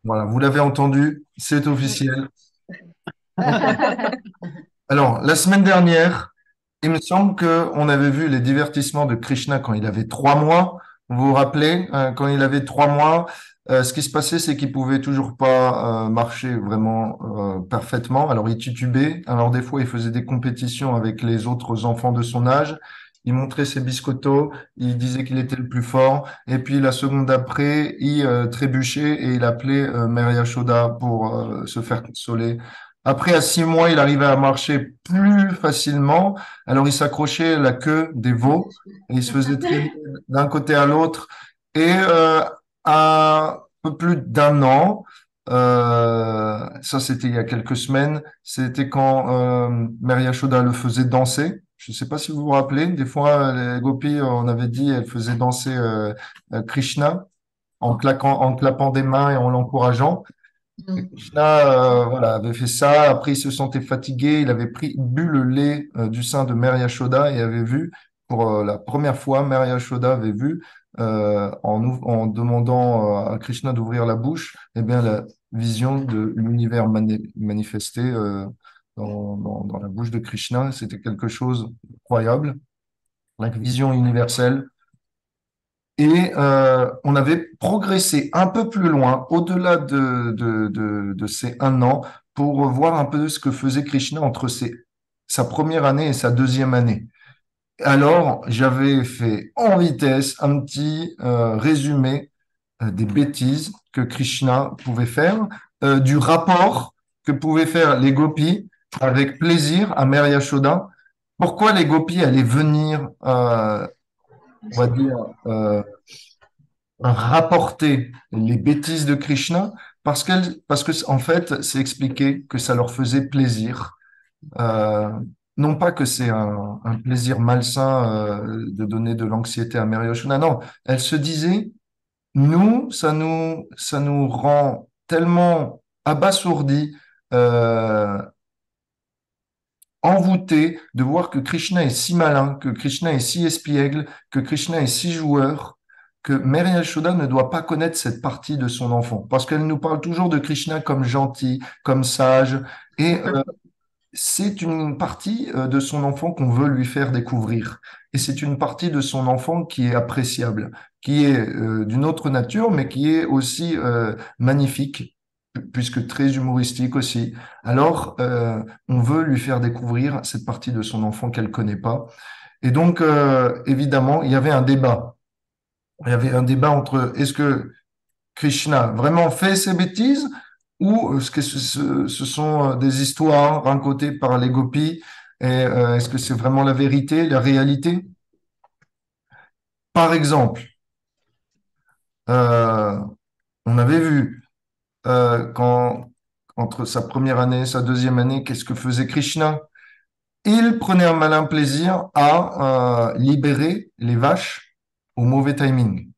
Voilà, vous l'avez entendu, c'est officiel. Alors, la semaine dernière, il me semble qu'on avait vu les divertissements de Krishna quand il avait 3 mois. Vous vous rappelez, quand il avait 3 mois, ce qui se passait, c'est qu'il pouvait toujours pas marcher vraiment parfaitement. Alors, il titubait. Alors, des fois, il faisait des compétitions avec les autres enfants de son âge. Il montrait ses biscottos, il disait qu'il était le plus fort. Et puis, la seconde d'après, il trébuchait et il appelait Mère Yashoda pour se faire consoler. Après, à 6 mois, il arrivait à marcher plus facilement. Alors, il s'accrochait à la queue des veaux et il se faisait traîner d'un côté à l'autre. Et à un peu plus d'1 an, ça c'était il y a quelques semaines, c'était quand Mère Yashoda le faisait danser. Je ne sais pas si vous vous rappelez, des fois les gopis, on avait dit, elles faisaient danser Krishna en clapant des mains et en l'encourageant. Krishna, voilà, avait fait ça. Après, il se sentait fatigué. Il avait bu le lait du sein de Mère Yashoda et avait vu, pour la première fois, Mère Yashoda avait vu, en demandant à Krishna d'ouvrir la bouche, eh bien, la vision de l'univers manifesté dans la bouche de Krishna. C'était quelque chose d'incroyable. La vision universelle. Et on avait progressé un peu plus loin, au-delà de ces 1 an, pour voir un peu ce que faisait Krishna entre sa première année et sa deuxième année. Alors, j'avais fait en vitesse un petit résumé des bêtises que Krishna pouvait faire, du rapport que pouvaient faire les gopis avec plaisir à Mère Yashoda. Pourquoi les gopis allaient venir, on va dire, rapporter les bêtises de Krishna parce que en fait, c'est expliqué que ça leur faisait plaisir. Euh, non pas que c'est un plaisir malsain de donner de l'anxiété à Mary Yoshuna, non, elle se disait, nous, ça nous rend tellement abasourdis, euh, envoûtés de voir que Krishna est si malin, que Krishna est si espiègle, que Krishna est si joueur, que Mary Yashoda ne doit pas connaître cette partie de son enfant. Parce qu'elle nous parle toujours de Krishna comme gentil, comme sage, et c'est une partie de son enfant qu'on veut lui faire découvrir. Et c'est une partie de son enfant qui est appréciable, qui est d'une autre nature, mais qui est aussi magnifique, puisque très humoristique aussi. Alors, on veut lui faire découvrir cette partie de son enfant qu'elle connaît pas. Et donc, évidemment, il y avait un débat. Il y avait un débat entre est-ce que Krishna vraiment fait ces bêtises ou est-ce que ce sont des histoires racontées par les gopis et est-ce que c'est vraiment la vérité, la réalité? Par exemple, euh, on avait vu quand entre sa première année et sa deuxième année, qu'est-ce que faisait Krishna? Il prenait un malin plaisir à libérer les vaches au mauvais timing.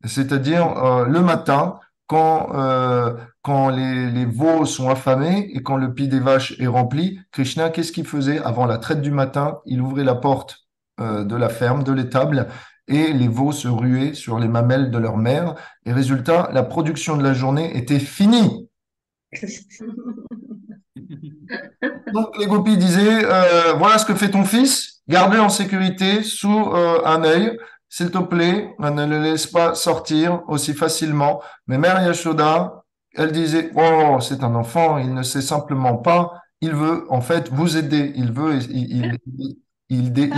C'est-à-dire le matin, quand les veaux sont affamés et quand le pied des vaches est rempli, Krishna, qu'est-ce qu'il faisait avant la traite du matin? Il ouvrait la porte de la ferme, de l'étable, et les veaux se ruaient sur les mamelles de leur mère. Et résultat, la production de la journée était finie. Donc les gopis disaient, voilà ce que fait ton fils, garde-le en sécurité sous un œil, s'il te plaît, ne le laisse pas sortir aussi facilement. Mais Mère Yashoda, elle disait, oh, c'est un enfant, il ne sait simplement pas, il veut en fait vous aider, il veut, il veut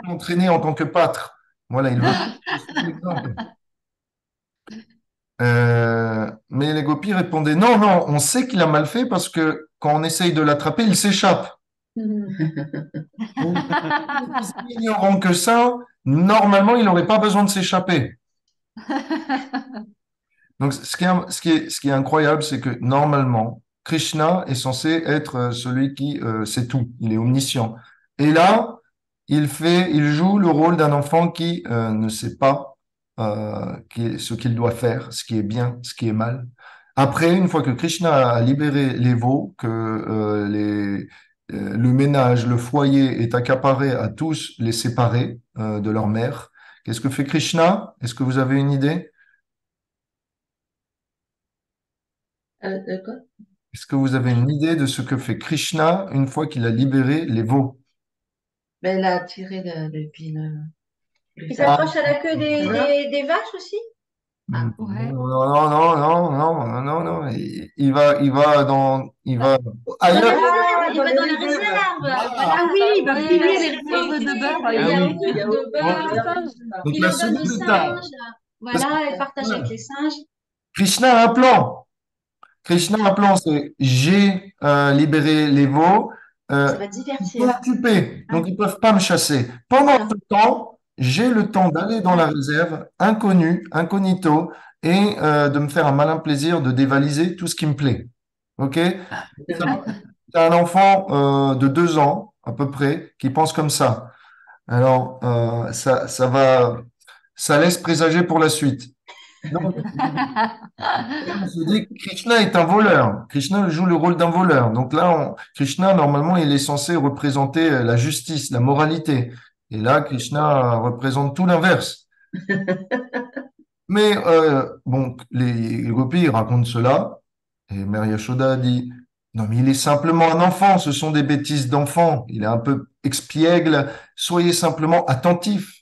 s'entraîner en tant que pâtre. Voilà, il veut suivre l'exemple. Mais les gopis répondaient, non, non, on sait qu'il a mal fait parce que quand on essaye de l'attraper, il s'échappe. Donc, aussi ignorant que ça, normalement, il n'aurait pas besoin de s'échapper. Donc, ce qui est incroyable, c'est que normalement, Krishna est censé être celui qui sait tout. Il est omniscient. Et là, il joue le rôle d'un enfant qui ne sait pas ce qu'il doit faire, ce qui est bien, ce qui est mal. Après, une fois que Krishna a libéré les veaux, que le ménage, le foyer est accaparé à tous les séparer de leur mère, qu'est-ce que fait Krishna? Est-ce que vous avez une idée? Quoi? Est-ce que vous avez une idée de ce que fait Krishna une fois qu'il a libéré les veaux? Ben, elle a tiré depuis le Il Ah, sac. s'accroche à la queue des vaches aussi? Ah, non, Ouais. non, non, non, non, non, non. Il va Dans ailleurs. il va dans les réserves. Voilà. Voilà. Ah oui, il va Oui, fouiller les réserves de récolter beurre Eh le oui. yaourt de Ok. beurre. Donc Il la leur donne aux seconde étape. singes. Parce que, Voilà, elle partage avec voilà. les singes. Krishna a un plan. Krishna a un plan, c'est j'ai libéré les veaux, Ça euh, va ils sont divertir. occupés, donc Hein, ils ne peuvent pas me chasser. Pendant voilà. ce temps, j'ai le temps d'aller dans la Hein. réserve, inconnu, incognito, et de me faire un malin plaisir de dévaliser tout ce qui me plaît. OK? Ça, c'est un enfant de 2 ans, à peu près, qui pense comme ça. Alors, ça laisse présager pour la suite. Donc, on se dit que Krishna est un voleur. Krishna joue le rôle d'un voleur. Donc là, Krishna, normalement, il est censé représenter la justice, la moralité. Et là, Krishna représente tout l'inverse. Mais bon, les gopis ils racontent cela. Et Mère Yashoda dit, non, mais il est simplement un enfant. Ce sont des bêtises d'enfant. Il est un peu expiègle. Soyez simplement attentifs.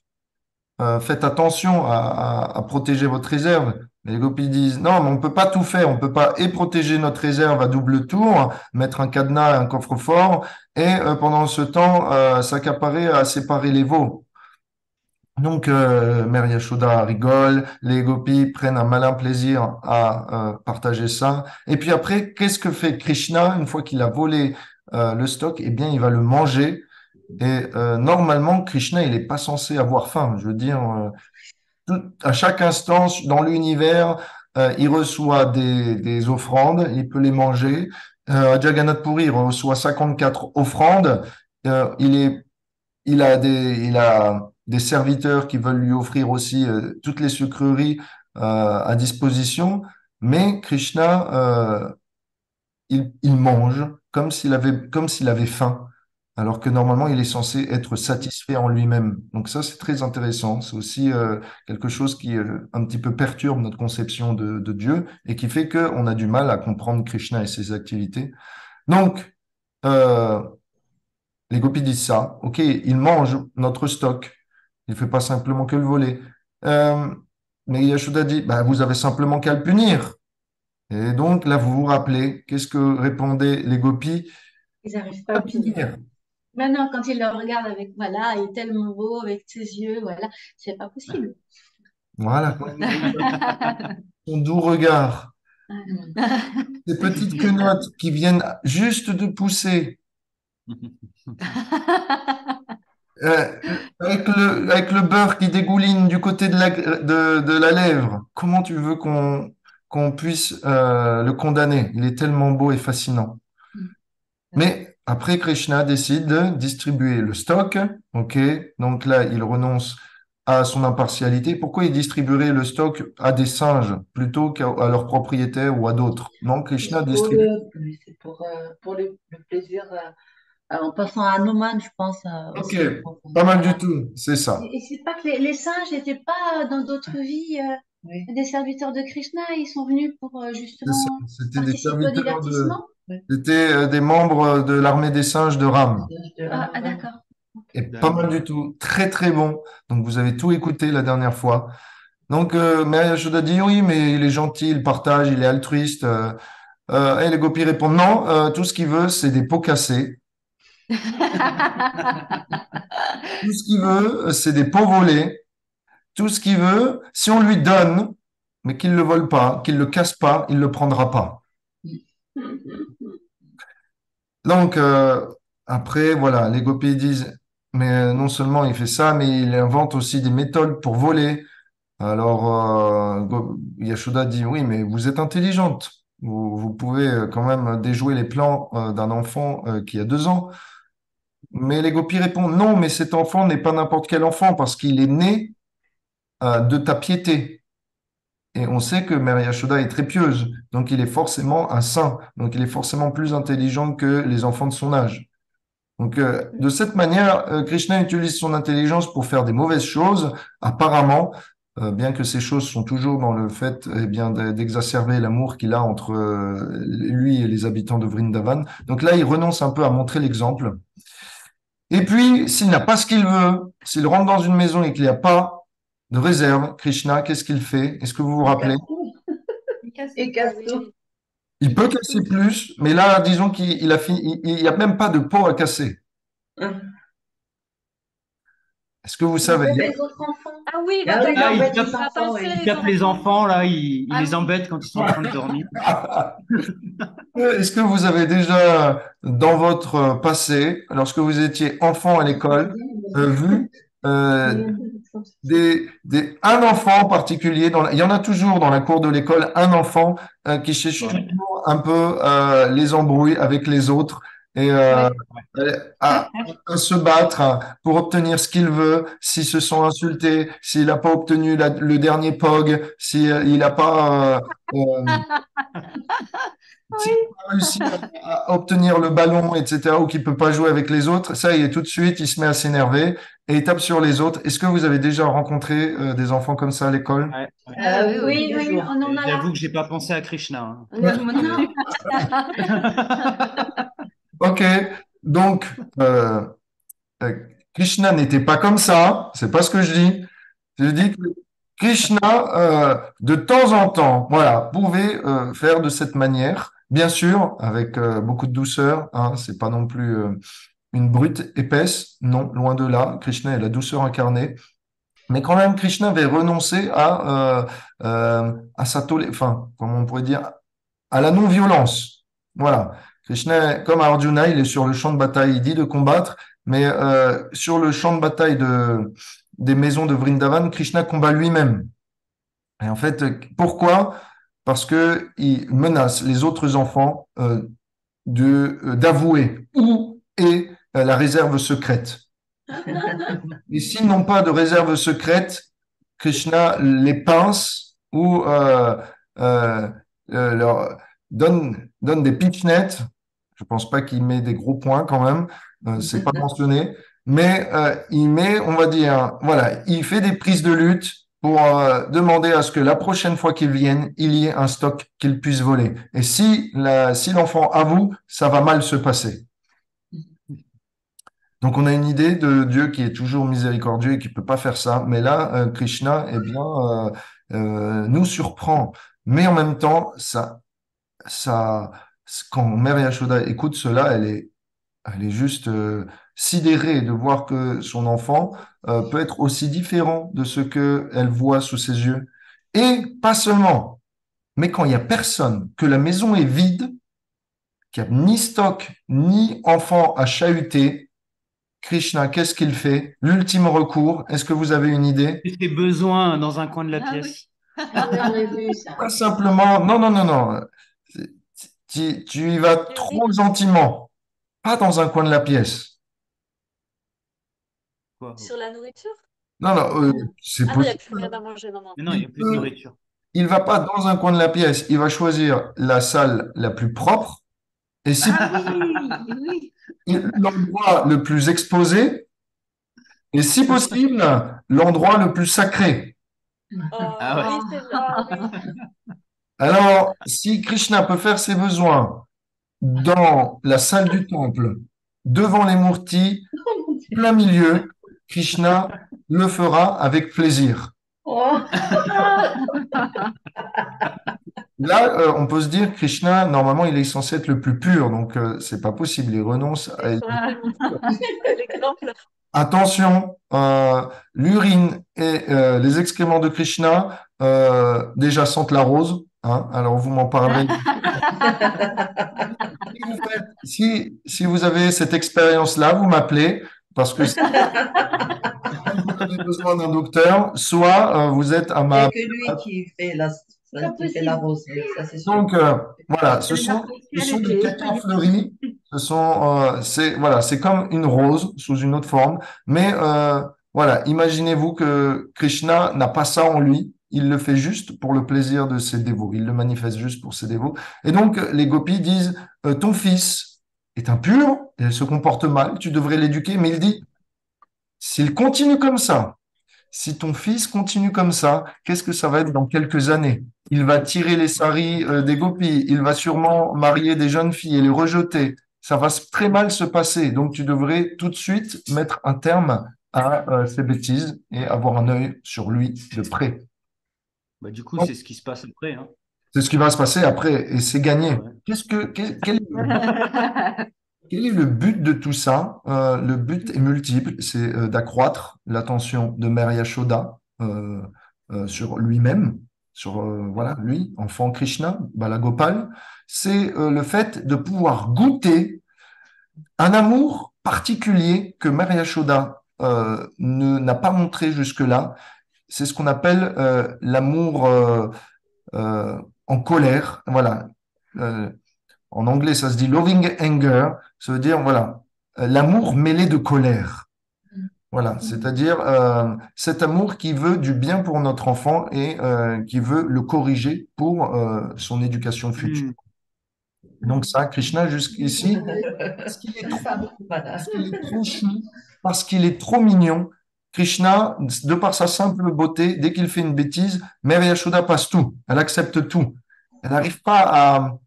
Faites attention à protéger votre réserve. Mais les gopis disent, non, mais on peut pas tout faire. On peut pas et protéger notre réserve à double tour, mettre un cadenas, un coffre-fort, et pendant ce temps, s'accaparer à séparer les veaux. Donc, Mère Yashoda rigole, les gopis prennent un malin plaisir à partager ça. Et puis après, qu'est-ce que fait Krishna une fois qu'il a volé le stock? Eh bien, il va le manger. Et normalement, Krishna, il n'est pas censé avoir faim. Je veux dire, à chaque instant dans l'univers, il reçoit des offrandes, il peut les manger. À Jagannath Puri, il reçoit 54 offrandes. Il est, il a des serviteurs qui veulent lui offrir aussi toutes les sucreries à disposition. Mais Krishna, il mange comme s'il avait faim, alors que normalement il est censé être satisfait en lui-même. Donc ça, c'est très intéressant. C'est aussi quelque chose qui un petit peu perturbe notre conception de Dieu et qui fait qu'on a du mal à comprendre Krishna et ses activités. Donc, euh, les gopis disent ça. OK, il mange notre stock. Il ne fait pas simplement que le voler. Euh, mais Yashoda dit, bah, vous avez simplement qu'à le punir. Et donc, là, vous vous rappelez, qu'est-ce que répondaient les gopis? Ils n'arrivent pas à À le punir. punir. Maintenant, quand il le regarde avec, voilà, il est tellement beau avec ses yeux, voilà, c'est pas possible. Voilà, quand il nous regarde, son doux regard, ces petites quenottes qui viennent juste de pousser, euh, avec le beurre qui dégouline du côté de la lèvre, comment tu veux qu'on puisse le condamner? Il est tellement beau et fascinant. Mais après, Krishna décide de distribuer le stock. OK? Donc là, il renonce à son impartialité. Pourquoi il distribuerait le stock à des singes plutôt qu'à leurs propriétaires ou à d'autres? Non, c'est Krishna pour distribue. oui, c'est pour le plaisir, en passant à Hanuman, je pense OK, aussi. pas mal du Voilà. tout, c'est ça. Et c'est pas que les singes n'étaient pas dans d'autres vies Oui. des serviteurs de Krishna, ils sont venus pour C'est ça. justement C'était des participer au serviteurs divertissement. Oui. c'était des membres de l'armée des singes de Ram. De Ah, Hanuman. d'accord. Et pas mal du tout. Très, très bon. Donc, vous avez tout écouté la dernière fois. Donc, mais Yashoda dit oui, mais il est gentil, il partage, il est altruiste. Et les gopis répondent non, tout ce qu'il veut, c'est des pots cassés. Tout ce qu'il veut, c'est des pots volés. Tout ce qu'il veut, si on lui donne, mais qu'il ne le vole pas, qu'il ne le casse pas, il ne le prendra pas. Donc, après, voilà, les gopis disent, mais non seulement il fait ça, mais il invente aussi des méthodes pour voler. Alors, Yashoda dit, oui, mais vous êtes intelligente. Vous pouvez quand même déjouer les plans d'un enfant qui a 2 ans. Mais les gopis répondent, non, mais cet enfant n'est pas n'importe quel enfant parce qu'il est né de ta piété. Et on sait que Mère Yashoda est très pieuse, donc il est forcément un saint, donc il est forcément plus intelligent que les enfants de son âge. Donc, de cette manière, Krishna utilise son intelligence pour faire des mauvaises choses, apparemment, bien que ces choses sont toujours dans le fait eh bien, d'exacerber l'amour qu'il a entre lui et les habitants de Vrindavan. Donc là, il renonce un peu à montrer l'exemple. Et puis, s'il n'a pas ce qu'il veut, s'il rentre dans une maison et qu'il n'y a pas de réserve, Krishna, qu'est-ce qu'il fait? Est-ce que vous vous Il rappelez? casse tout. Il casse Il tout, quoi, casse oui, tout. oui. Il Il peut casse casser tout. plus, mais là, disons qu'il a fini, il n'y a même pas de pot à casser. Est-ce que vous Il savez? embête Mais, les autres enfants. ah oui, il Ah, embête Il les va enfants, pincer oui. il les tape les enfants. enfants, là, il Ah les oui. embête quand ils sont en train de dormir. Est-ce que vous avez déjà, dans votre passé, lorsque vous étiez enfant à l'école, vu euh, un enfant en particulier, il y en a toujours dans la cour de l'école, un enfant qui cherche toujours un peu les embrouilles avec les autres et Oui. à, à se battre pour obtenir ce qu'il veut, s'ils se sont insultés, s'il n'a pas obtenu le dernier POG, s'il n'a pas s'il n'a pas réussi à obtenir le ballon, etc., ou qu'il peut pas jouer avec les autres, ça, il est tout de suite, il se met à s'énerver et il tape sur les autres. Est-ce que vous avez déjà rencontré des enfants comme ça à l'école? Ouais, ouais. Ah Oui, oui, oui, tous les oui, jours. on en Et a là. j'avoue que j'ai pas pensé à Krishna, hein. Moi non plus. Ok, donc euh, euh, Krishna n'était pas comme ça, c'est pas ce que je dis. Je dis que Krishna, de temps en temps, voilà, pouvait faire de cette manière, bien sûr, avec beaucoup de douceur, hein, c'est pas non plus une brute épaisse, non, loin de là. Krishna est la douceur incarnée. Mais quand même, Krishna avait renoncé à sa enfin, comment on pourrait dire, à la non-violence. Voilà. Krishna, comme Arjuna, il est sur le champ de bataille, il dit de combattre, mais sur le champ de bataille des maisons de Vrindavan, Krishna combat lui-même. Et en fait, pourquoi? Parce que il menace les autres enfants d'avouer où est la réserve secrète. Et s'ils n'ont pas de réserve secrète, Krishna les pince ou euh, leur donne des pitch-nets. Je pense pas qu'il met des gros points quand même, c'est pas mentionné, mais il met, on va dire, voilà, il fait des prises de lutte pour demander à ce que la prochaine fois qu'ils viennent, il y ait un stock qu'ils puissent voler. Et si l'enfant avoue, ça va mal se passer. Donc, on a une idée de Dieu qui est toujours miséricordieux et qui peut pas faire ça. Mais là, Krishna, eh bien, nous surprend. Mais en même temps, ça, quand Mère Yashoda écoute cela, elle est juste sidérée de voir que son enfant peut être aussi différent de ce que elle voit sous ses yeux. Et pas seulement, mais quand il y a personne, que la maison est vide, qu'il n'y a ni stock, ni enfant à chahuter, Krishna, qu'est-ce qu'il fait? L'ultime recours, est-ce que vous avez une idée? Ses besoins dans un coin de la Ah oui. pièce. Ah oui, on a vu ça. Pas simplement, non, non, non, non. Tu y vas trop gentiment, pas dans un coin de la pièce. Quoi. Sur la nourriture? Non, non, c'est Ah non, il n'y a possible. plus rien à manger, non, non. Mais non, il n'y a plus de nourriture. Il va pas dans un coin de la pièce, il va choisir la salle la plus propre et si Ah oui, oui. l'endroit le plus exposé et si possible l'endroit le plus sacré. Oh, Ah ouais. oui, ah oui. Alors, si Krishna peut faire ses besoins dans la salle du temple, devant les murtis, plein milieu, Krishna le fera avec plaisir. Oh, Là, on peut se dire, Krishna, normalement, il est censé être le plus pur, donc c'est pas possible, il renonce à... Ils sont en train de montrer l'exemple. Attention, l'urine et les excréments de Krishna déjà sentent la rose, hein, alors vous m'en parlerez. Si vous avez cette expérience-là, vous m'appelez, parce que si vous avez besoin d'un docteur, soit vous êtes à il n'y ma... a que lui qui fait Pas qui fait la possible. rose, oui, ça c'est sûr. Donc, voilà, ce Elle l'a sont, fait, ce elle sont des était. cacas fleuris. Voilà, c'est comme une rose sous une autre forme. Mais voilà, imaginez-vous que Krishna n'a pas ça en lui. Il le fait juste pour le plaisir de ses dévots. Il le manifeste juste pour ses dévots. Et donc, les gopis disent, ton fils est impur, il se comporte mal, tu devrais l'éduquer. Mais il dit, s'il continue comme ça, si ton fils continue comme ça, qu'est-ce que ça va être dans quelques années? Il va tirer les saris des gopis, il va sûrement marier des jeunes filles et les rejeter. Ça va très mal se passer. Donc, tu devrais tout de suite mettre un terme à ces bêtises et avoir un œil sur lui de près. Bah, du coup, Donc, c'est ce qui se passe après, hein. c'est ce qui va se passer après et c'est gagné. Ouais. Quel est le but de tout ça? Le but est multiple, c'est d'accroître l'attention de Mère Yashoda sur lui-même, sur voilà, lui, enfant Krishna, Balagopal. C'est le fait de pouvoir goûter un amour particulier que Mère Yashoda n'a pas montré jusque-là. C'est ce qu'on appelle l'amour en colère. Voilà. Euh, En anglais, ça se dit loving anger. Ça veut dire, voilà, l'amour mêlé de colère. Voilà, c'est-à-dire cet amour qui veut du bien pour notre enfant et qui veut le corriger pour son éducation future. Hmm. Donc ça, Krishna, jusqu'ici, parce qu'il est trop, Voilà. parce qu'il est trop chou, parce qu'il est trop mignon, Krishna, de par sa simple beauté, dès qu'il fait une bêtise, Mère Yashoda passe tout. Elle accepte tout. Elle n'arrive pas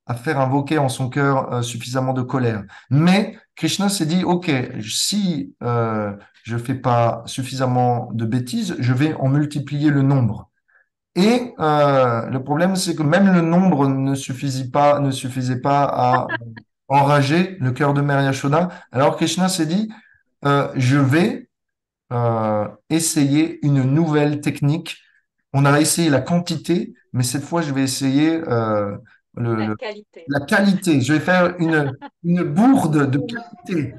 à faire invoquer en son cœur suffisamment de colère. Mais Krishna s'est dit, OK, si je fais pas suffisamment de bêtises, je vais en multiplier le nombre. Et le problème, c'est que même le nombre ne suffisait pas à enrager le cœur de Mère Yashoda. Alors Krishna s'est dit, je vais essayer une nouvelle technique. On a essayé la quantité, mais cette fois, je vais essayer le, La le- qualité. la qualité. Je vais faire une bourde de qualité.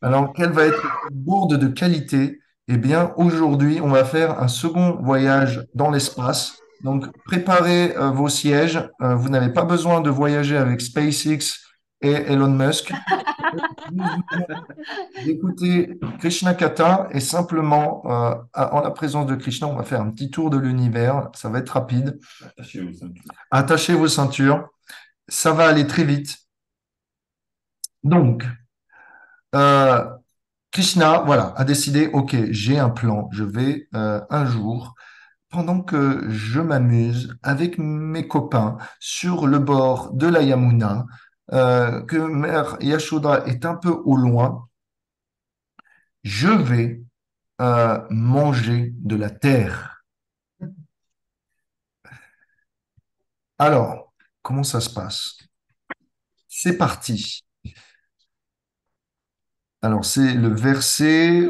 Alors, quelle va être cette bourde de qualité? Eh bien, aujourd'hui, on va faire un second voyage dans l'espace. Donc, préparez vos sièges. Vous n'avez pas besoin de voyager avec SpaceX et Elon Musk. D'écouter Krishna Katha et simplement, en la présence de Krishna, on va faire un petit tour de l'univers. Ça va être rapide. Attachez vos ceintures. Ça va aller très vite. Donc, euh, Krishna, voilà, a décidé, OK, j'ai un plan. Je vais un jour, pendant que je m'amuse avec mes copains sur le bord de la Yamuna, que Mère Yashoda est un peu au loin, je vais manger de la terre. Alors, comment ça se passe? C'est parti. Alors, c'est le verset.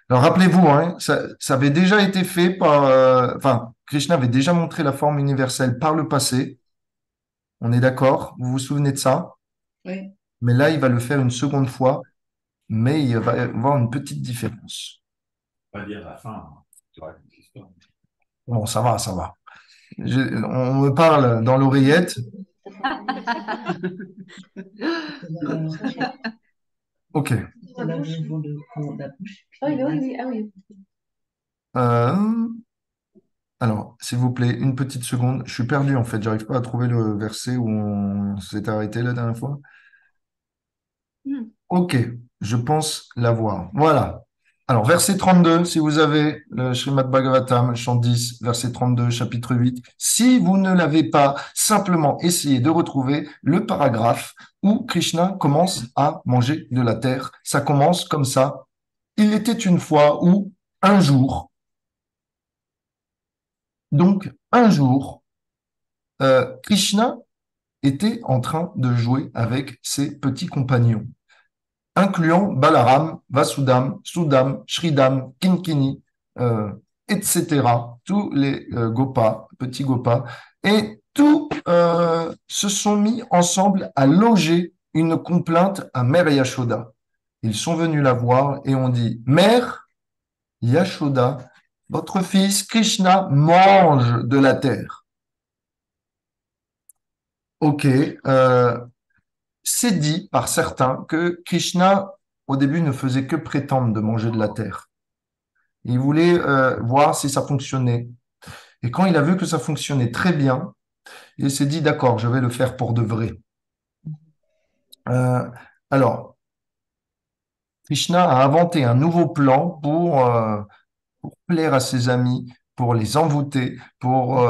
Alors, rappelez-vous, hein, ça avait déjà été fait par. Enfin, Krishna avait déjà montré la forme universelle par le passé. On est d'accord? Vous vous souvenez de ça? Oui. Mais là, il va le faire une seconde fois, mais il va y avoir une petite différence. Pas dire la fin, hein. Tu racontes l'histoire. Bon, ça va, ça va. On me parle dans l'oreillette. OK. C'est là où ils vont la bouche. Ah oui, oui, oui, ah oui. Euh, alors, s'il vous plaît, une petite seconde. Je suis perdu en fait. J'arrive pas à trouver le verset où on s'est arrêté la dernière fois. Hmm. OK, je pense l'avoir. Voilà. Alors, verset 32, si vous avez le Srimad Bhagavatam, chant 10, verset 32, chapitre 8. Si vous ne l'avez pas, simplement essayez de retrouver le paragraphe où Krishna commence à manger de la terre. Ça commence comme ça. Il était une fois où, un jour, donc un jour, Krishna était en train de jouer avec ses petits compagnons, incluant Balaram, Vasudam, Sudam, Shridam, Kinkini, etc., tous les Gopas, petits Gopas, et tous se sont mis ensemble à loger une complainte à Mère Yashoda. Ils sont venus la voir et ont dit, Mère Yashoda, votre fils Krishna mange de la terre. OK, c'est dit par certains que Krishna, au début, ne faisait que prétendre de manger de la terre. Il voulait voir si ça fonctionnait. Et quand il a vu que ça fonctionnait très bien, il s'est dit, d'accord, je vais le faire pour de vrai. Euh, alors, Krishna a inventé un nouveau plan pour plaire à ses amis, pour les envoûter, pour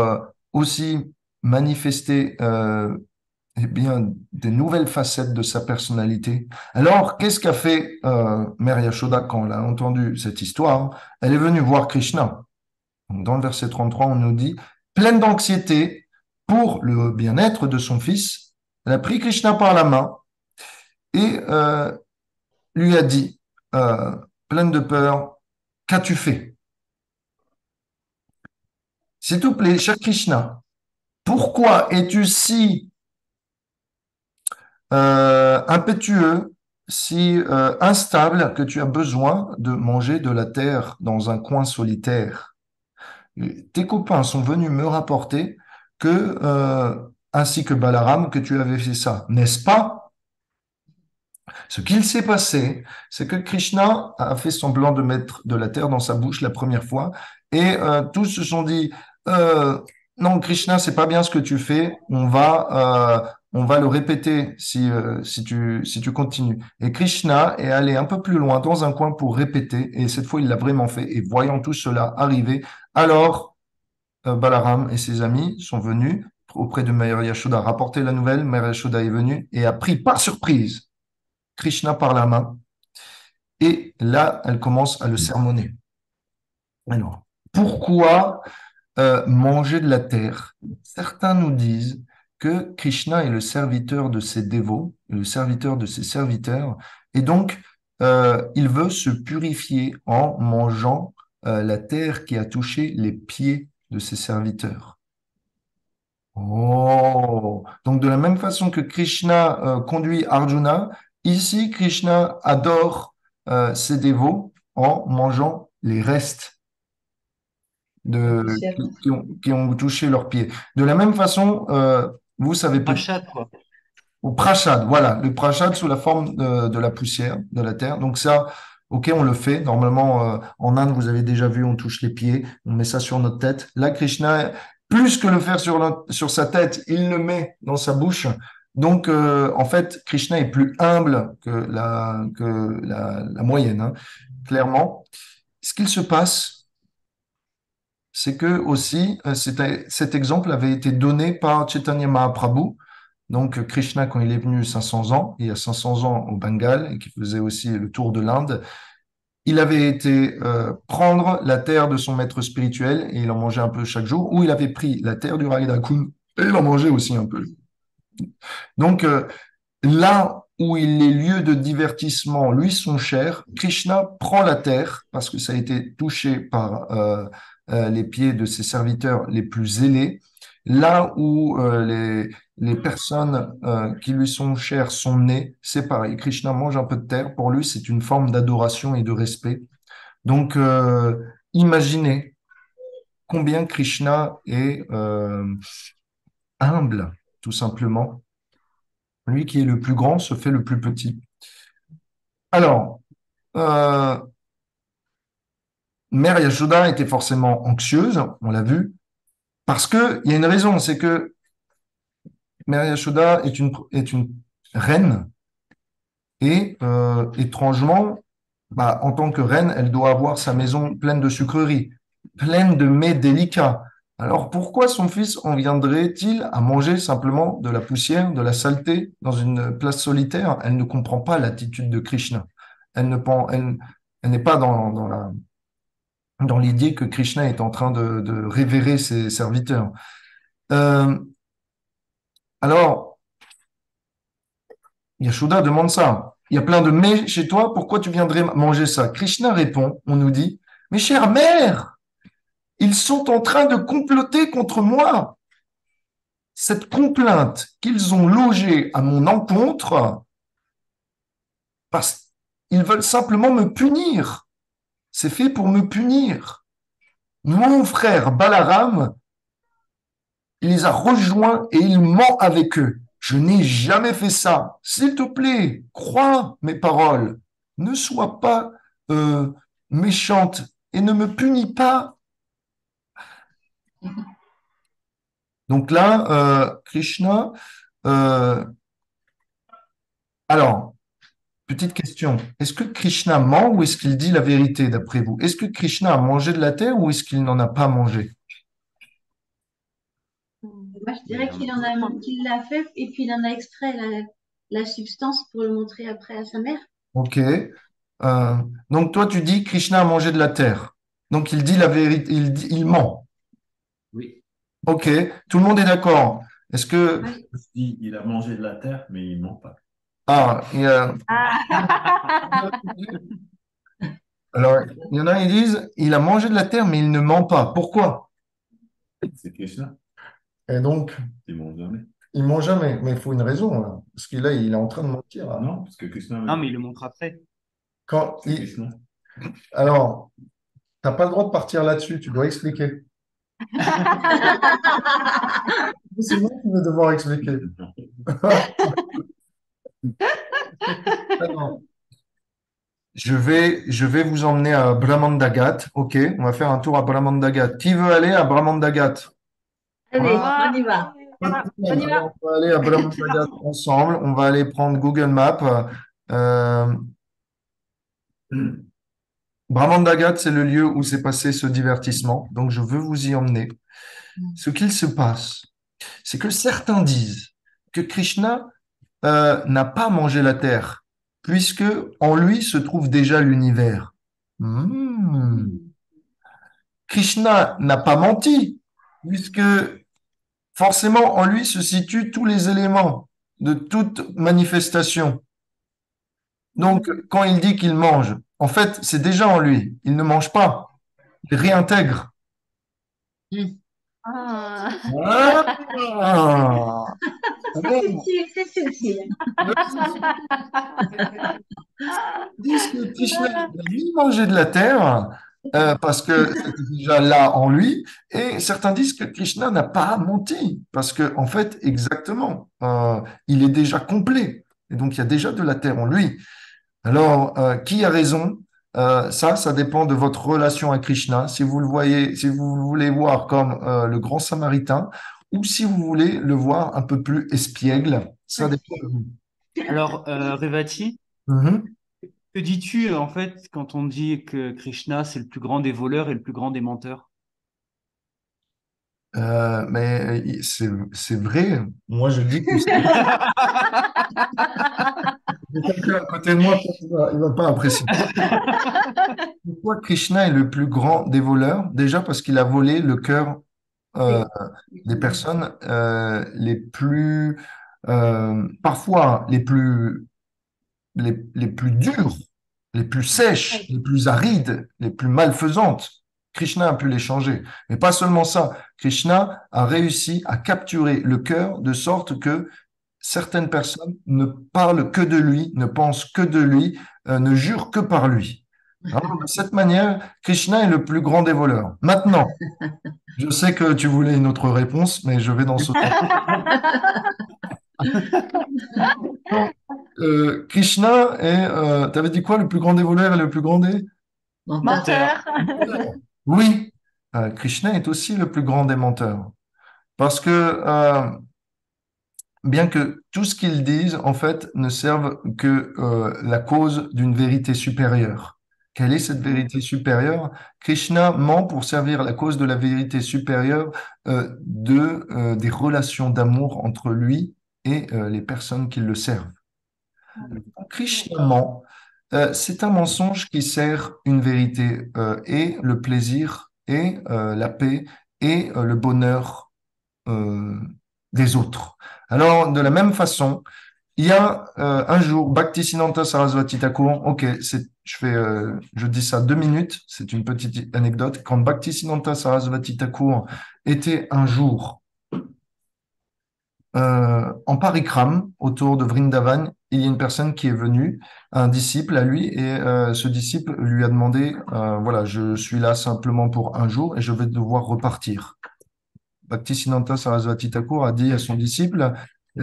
aussi manifester eh bien, des nouvelles facettes de sa personnalité. Alors, qu'est-ce qu'a fait Mère Yashoda quand elle a entendu cette histoire? Elle est venue voir Krishna. Donc, dans le verset 33, on nous dit, pleine d'anxiété pour le bien-être de son fils, elle a pris Krishna par la main et lui a dit, euh, pleine de peur, qu'as-tu fait? S'il te plaît, cher Krishna, pourquoi es-tu si impétueux, si instable que tu as besoin de manger de la terre dans un coin solitaire? Tes copains sont venus me rapporter que, ainsi que Balaram, que tu avais fait ça, n'est-ce pas? Ce qu'il s'est passé, c'est que Krishna a fait semblant de mettre de la terre dans sa bouche la première fois, et tous se sont dit, euh, non, Krishna, c'est pas bien ce que tu fais, on va le répéter si tu continues. Et Krishna est allé un peu plus loin dans un coin pour répéter, et cette fois il l'a vraiment fait, et voyant tout cela arriver, alors Balaram et ses amis sont venus auprès de Mère Yashoda rapporter la nouvelle. Mère Yashoda est venue et a pris par surprise Krishna par la main. Et là, elle commence à le sermonner. Alors, pourquoi manger de la terre? Certains nous disent que Krishna est le serviteur de ses dévots, le serviteur de ses serviteurs, et donc il veut se purifier en mangeant la terre qui a touché les pieds de ses serviteurs. Oh, donc de la même façon que Krishna conduit Arjuna, ici Krishna adore ses dévots en mangeant les restes Poussière. qui ont touché leurs pieds. De la même façon, vous savez peut Rachat, quoi. au prashad, voilà, le prashad sous la forme de la poussière, de la terre. Donc ça, ok, on le fait. Normalement, en Inde, vous avez déjà vu, on touche les pieds, on met ça sur notre tête. Là, Krishna, plus que le faire sur sa tête, il le met dans sa bouche. Donc, en fait, Krishna est plus humble que la moyenne, hein, clairement. Ce qu'il se passe, c'est que aussi, cet exemple avait été donné par Chaitanya Mahaprabhu. Donc, Krishna, quand il est venu 500 ans, il y a 500 ans au Bengale, et qui faisait aussi le tour de l'Inde, il avait été prendre la terre de son maître spirituel, et il en mangeait un peu chaque jour, ou il avait pris la terre du Raghunatha, et il en mangeait aussi un peu. Donc, là où les lieux de divertissement lui sont chers, Krishna prend la terre, parce que ça a été touché par les pieds de ses serviteurs les plus zélés. Là où les personnes qui lui sont chères sont nées, c'est pareil. Krishna mange un peu de terre. Pour lui, c'est une forme d'adoration et de respect. Donc, imaginez combien Krishna est humble, tout simplement. Lui qui est le plus grand se fait le plus petit. Alors, euh, Mère Yashoda était forcément anxieuse, on l'a vu, parce que il y a une raison, c'est que Mère Yashoda est une reine et étrangement, bah, en tant que reine, elle doit avoir sa maison pleine de sucreries, pleine de mets délicats. Alors pourquoi son fils en viendrait-il à manger simplement de la poussière, de la saleté dans une place solitaire? Elle ne comprend pas l'attitude de Krishna. Elle n'est pas dans l'idée que Krishna est en train de révérer ses serviteurs. Euh, alors, Yashoda demande ça. Il y a plein de mets chez toi, pourquoi tu viendrais manger ça? Krishna répond, on nous dit, mes chères mères, ils sont en train de comploter contre moi. Cette complainte qu'ils ont logée à mon encontre, parce qu'ils veulent simplement me punir. C'est fait pour me punir. Mon frère Balaram, il les a rejoints et il ment avec eux. Je n'ai jamais fait ça. S'il te plaît, crois mes paroles. Ne sois pas méchante et ne me punis pas. Donc là, Krishna, euh, alors, petite question. Est-ce que Krishna ment ou est-ce qu'il dit la vérité d'après vous? Est-ce que Krishna a mangé de la terre ou est-ce qu'il n'en a pas mangé? Moi, je Mais dirais qu'il l'a fait et puis il en a extrait la substance pour le montrer après à sa mère. Ok. Donc toi, tu dis Krishna a mangé de la terre. Donc il dit la vérité, il ment. oui. Ok. Tout le monde est d'accord. Est-ce que Ouais. Il a mangé de la terre, mais il ment pas. Alors il y en a ils disent il a mangé de la terre mais il ne ment pas. Pourquoi? C'est Krishna. Et donc Il ment jamais. il ment jamais. Mais il faut une raison là. Parce que là il est en train de mentir là. Non, parce que Krishna. Non, mais il le montre après. Quand C'est Krishna. Alors t'as pas le droit de partir là-dessus. Tu dois expliquer. C'est moi qui vais devoir expliquer. Alors, je vais vous emmener à Brahmandagat. Ok, on va faire un tour à Brahmandagat. Qui veut aller à Brahmandagat? Allez, Ah, on y va. On y va. alors, on va aller à Brahmandagat ensemble. On va aller prendre Google Maps. Euh, Brahmandagat, c'est le lieu où s'est passé ce divertissement. Donc, je veux vous y emmener. Ce qu'il se passe, c'est que certains disent que Krishna n'a pas mangé la terre, puisque en lui se trouve déjà l'univers. Hmm. Krishna n'a pas menti, puisque forcément en lui se situent tous les éléments de toute manifestation. Donc, quand il dit qu'il mange, en fait, c'est déjà en lui. Il ne mange pas, il réintègre. Ah. Ah, C'est subtil. Disent que Krishna n'a ni mangé de la terre parce que c'était déjà là en lui, et certains disent que Krishna n'a pas menti parce que en fait, exactement, il est déjà complet et donc il y a déjà de la terre en lui. Alors, qui a raison? Ça dépend de votre relation à Krishna. Si vous le voyez, si vous le voulez voir comme le grand Samaritain, ou si vous voulez le voir un peu plus espiègle, ça dépend de vous. Alors, Revati, Mhm. que dis-tu en fait quand on dit que Krishna, c'est le plus grand des voleurs et le plus grand des menteurs? Mais c'est vrai. Moi, je dis que quelqu'un à côté de moi, il va pas apprécier. Pourquoi Krishna est le plus grand des voleurs? Déjà parce qu'il a volé le cœur euh, des personnes les plus, parfois les plus dures, les plus sèches, les plus arides, les plus malfaisantes. Krishna a pu les changer. Mais pas seulement ça. Krishna a réussi à capturer le cœur de sorte que certaines personnes ne parlent que de lui, ne pensent que de lui, ne jurent que par lui. Alors, de cette manière, Krishna est le plus grand des voleurs. Maintenant, je sais que tu voulais une autre réponse, mais je vais dans ce sens. Krishna est, t'avais dit quoi, le plus grand des voleurs et le plus grand des... Menteur. Oui, Krishna est aussi le plus grand des menteurs. Parce que bien que tout ce qu'ils disent, en fait, ne serve que la cause d'une vérité supérieure. Quelle est cette vérité supérieure? Krishna ment pour servir la cause de la vérité supérieure des relations d'amour entre lui et les personnes qui le servent. Krishna ment, c'est un mensonge qui sert une vérité et le plaisir et la paix et le bonheur euh, des autres. Alors, de la même façon, il y a un jour, Bhaktisiddhanta Sarasvati Thakur, ok, je dis ça 2 minutes, c'est une petite anecdote. Quand Bhaktisiddhanta Sarasvati Thakur était un jour en parikram autour de Vrindavan, il y a une personne qui est venue, un disciple à lui, et ce disciple lui a demandé, voilà, je suis là simplement pour un jour et je vais devoir repartir. Bhaktisiddhanta Sarasvati Thakur a dit à son disciple,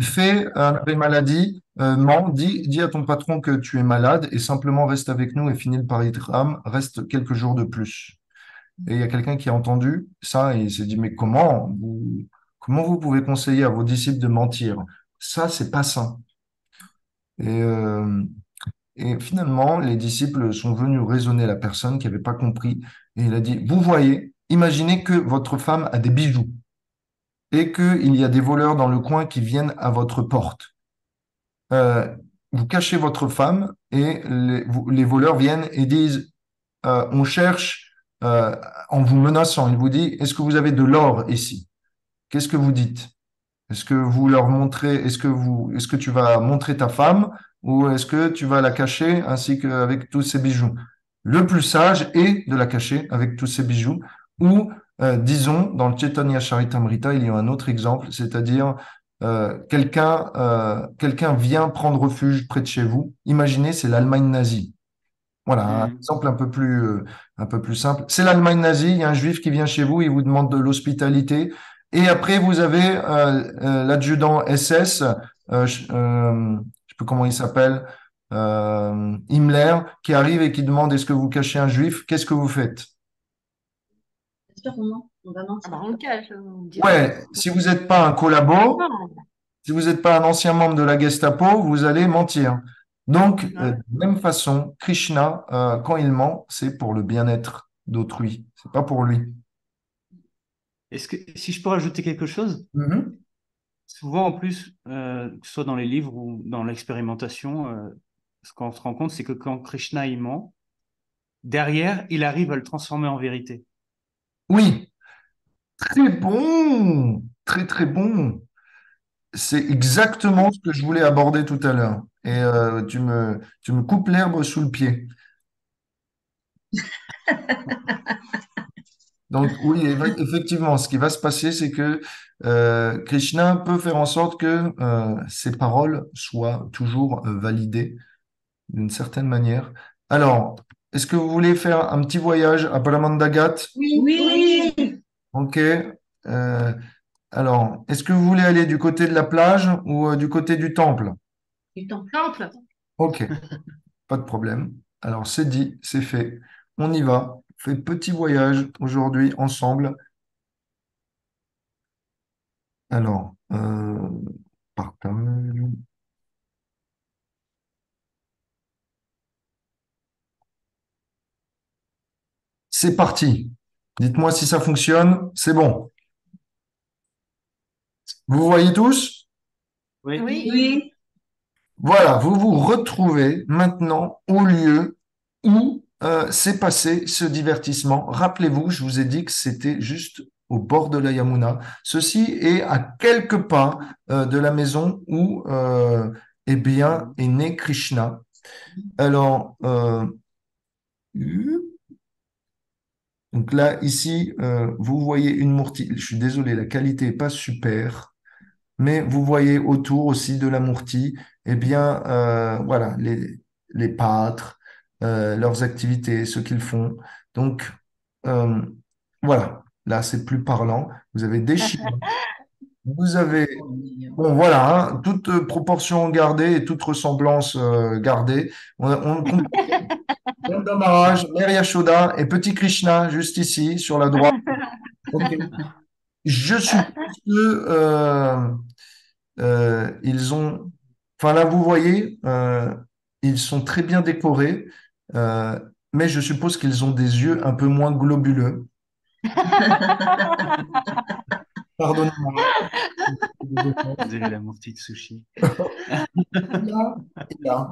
fais un arrêt maladie, mens, dis à ton patron que tu es malade et simplement reste avec nous et finis le parikram, reste quelques jours de plus. Et il y a quelqu'un qui a entendu ça et il s'est dit, mais comment vous pouvez conseiller à vos disciples de mentir? Ça, c'est pas sain. Et Et finalement, les disciples sont venus raisonner la personne qui n'avait pas compris. Et il a dit, vous voyez, imaginez que votre femme a des bijoux et qu'il y a des voleurs dans le coin qui viennent à votre porte. Euh, vous cachez votre femme et les voleurs viennent et disent, on cherche en vous menaçant. Il vous dit, est-ce que vous avez de l'or ici? Qu'est-ce que vous dites? Est-ce que vous leur montrez, est-ce que tu vas montrer ta femme ou est-ce que tu vas la cacher ainsi qu'avec tous ces bijoux? Le plus sage est de la cacher avec tous ces bijoux ou, disons, dans le Chaitanya Charitamrita, il y a un autre exemple, c'est-à-dire quelqu'un vient prendre refuge près de chez vous. Imaginez, c'est l'Allemagne nazie. Voilà, un exemple un peu plus simple. C'est l'Allemagne nazie, il y a un juif qui vient chez vous, il vous demande de l'hospitalité. Et après, vous avez l'adjudant SS, je sais plus comment il s'appelle, Himmler, qui arrive et qui demande est-ce que vous cachez un juif? Qu'est-ce que vous faites? Bien sûr, on va Ah mentir. bah, on le cache, on dit Ouais, si vous n'êtes pas un collabo, non. si vous n'êtes pas un ancien membre de la Gestapo, vous allez mentir. Donc, Ouais. de la même façon, Krishna, quand il ment, c'est pour le bien-être d'autrui, c'est pas pour lui. Est-ce que si je peux rajouter quelque chose, Mhm. souvent en plus, que ce soit dans les livres ou dans l'expérimentation, ce qu'on se rend compte, c'est que quand Krishna il ment, derrière, il arrive à le transformer en vérité. Oui, très bon, très très bon. C'est exactement ce que je voulais aborder tout à l'heure. Et tu me coupes l'herbe sous le pied. Donc oui, effectivement, ce qui va se passer, c'est que Krishna peut faire en sorte que ses paroles soient toujours validées d'une certaine manière. Alors, est-ce que vous voulez faire un petit voyage à Paramandagat? Oui, Ok. Alors, est-ce que vous voulez aller du côté de la plage ou du côté du temple? du temple. Temple. Ok, pas de problème. Alors, c'est dit, c'est fait. On y va. On fait petit voyage aujourd'hui ensemble. Alors, partage. C'est parti. Dites-moi si ça fonctionne. C'est bon. Vous voyez tous? Oui. Oui. Oui, Voilà, vous vous retrouvez maintenant au lieu où s'est passé ce divertissement. Rappelez-vous, je vous ai dit que c'était juste au bord de la Yamuna. Ceci est à quelques pas de la maison où eh bien, est né Krishna. Alors, donc là, ici, vous voyez une mourti. Je suis désolé, la qualité n'est pas super. Mais vous voyez autour aussi de la Mourti, eh bien, voilà, les pâtres, leurs activités, ce qu'ils font. Donc, euh, voilà, là, c'est plus parlant. Vous avez des chiens, vous avez, bon, voilà, hein, toute proportion gardée et toute ressemblance gardée. On comprend Maharaj, Mère Yashoda et Petit Krishna, juste ici, sur la droite. Ok. Je suppose que ils ont, enfin là, vous voyez, ils sont très bien décorés, euh, mais je suppose qu'ils ont des yeux un peu moins globuleux. Pardonnez-moi. On dirait la murti de sushi. Là, et là,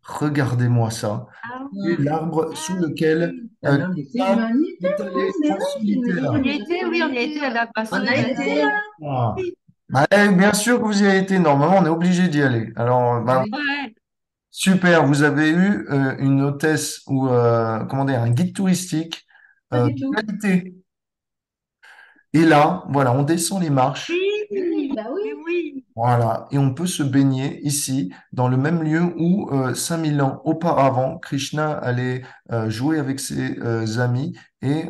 regardez-moi ça. Ah C'est oui. l'arbre sous lequel Ah non, mais c'est Krishna humanité, est allé c'est en vrai, c'est solitaire. On y a été, oui, on y a été la On a été. Ah. Bah, bien sûr que vous y avez été. Normalement, on est obligé d'y aller. Alors, bah, Oui. Ouais. super. Vous avez eu une hôtesse ou comment dire, un guide touristique Pas du de tout. qualité. Et là, voilà, on descend les marches, Oui, Bah oui. oui, oui. voilà, et on peut se baigner ici, dans le même lieu où 5000 ans auparavant, Krishna allait jouer avec ses amis et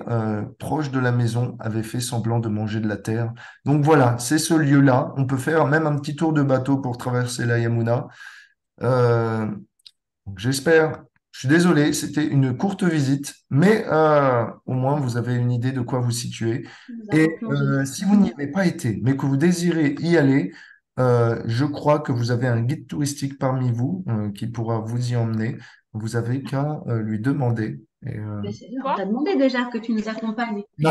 proche de la maison avait fait semblant de manger de la terre. Donc voilà, c'est ce lieu-là. On peut faire même un petit tour de bateau pour traverser la Yamuna. Euh, Donc, j'espère, je suis désolé, c'était une courte visite, mais au moins vous avez une idée de quoi vous situez. nous Et avons plongé. si vous n'y avez pas été, mais que vous désirez y aller, je crois que vous avez un guide touristique parmi vous qui pourra vous y emmener. Vous avez qu'à lui demander. Et, Mais on Quoi? t'a demandé déjà que tu nous accompagnes. Tu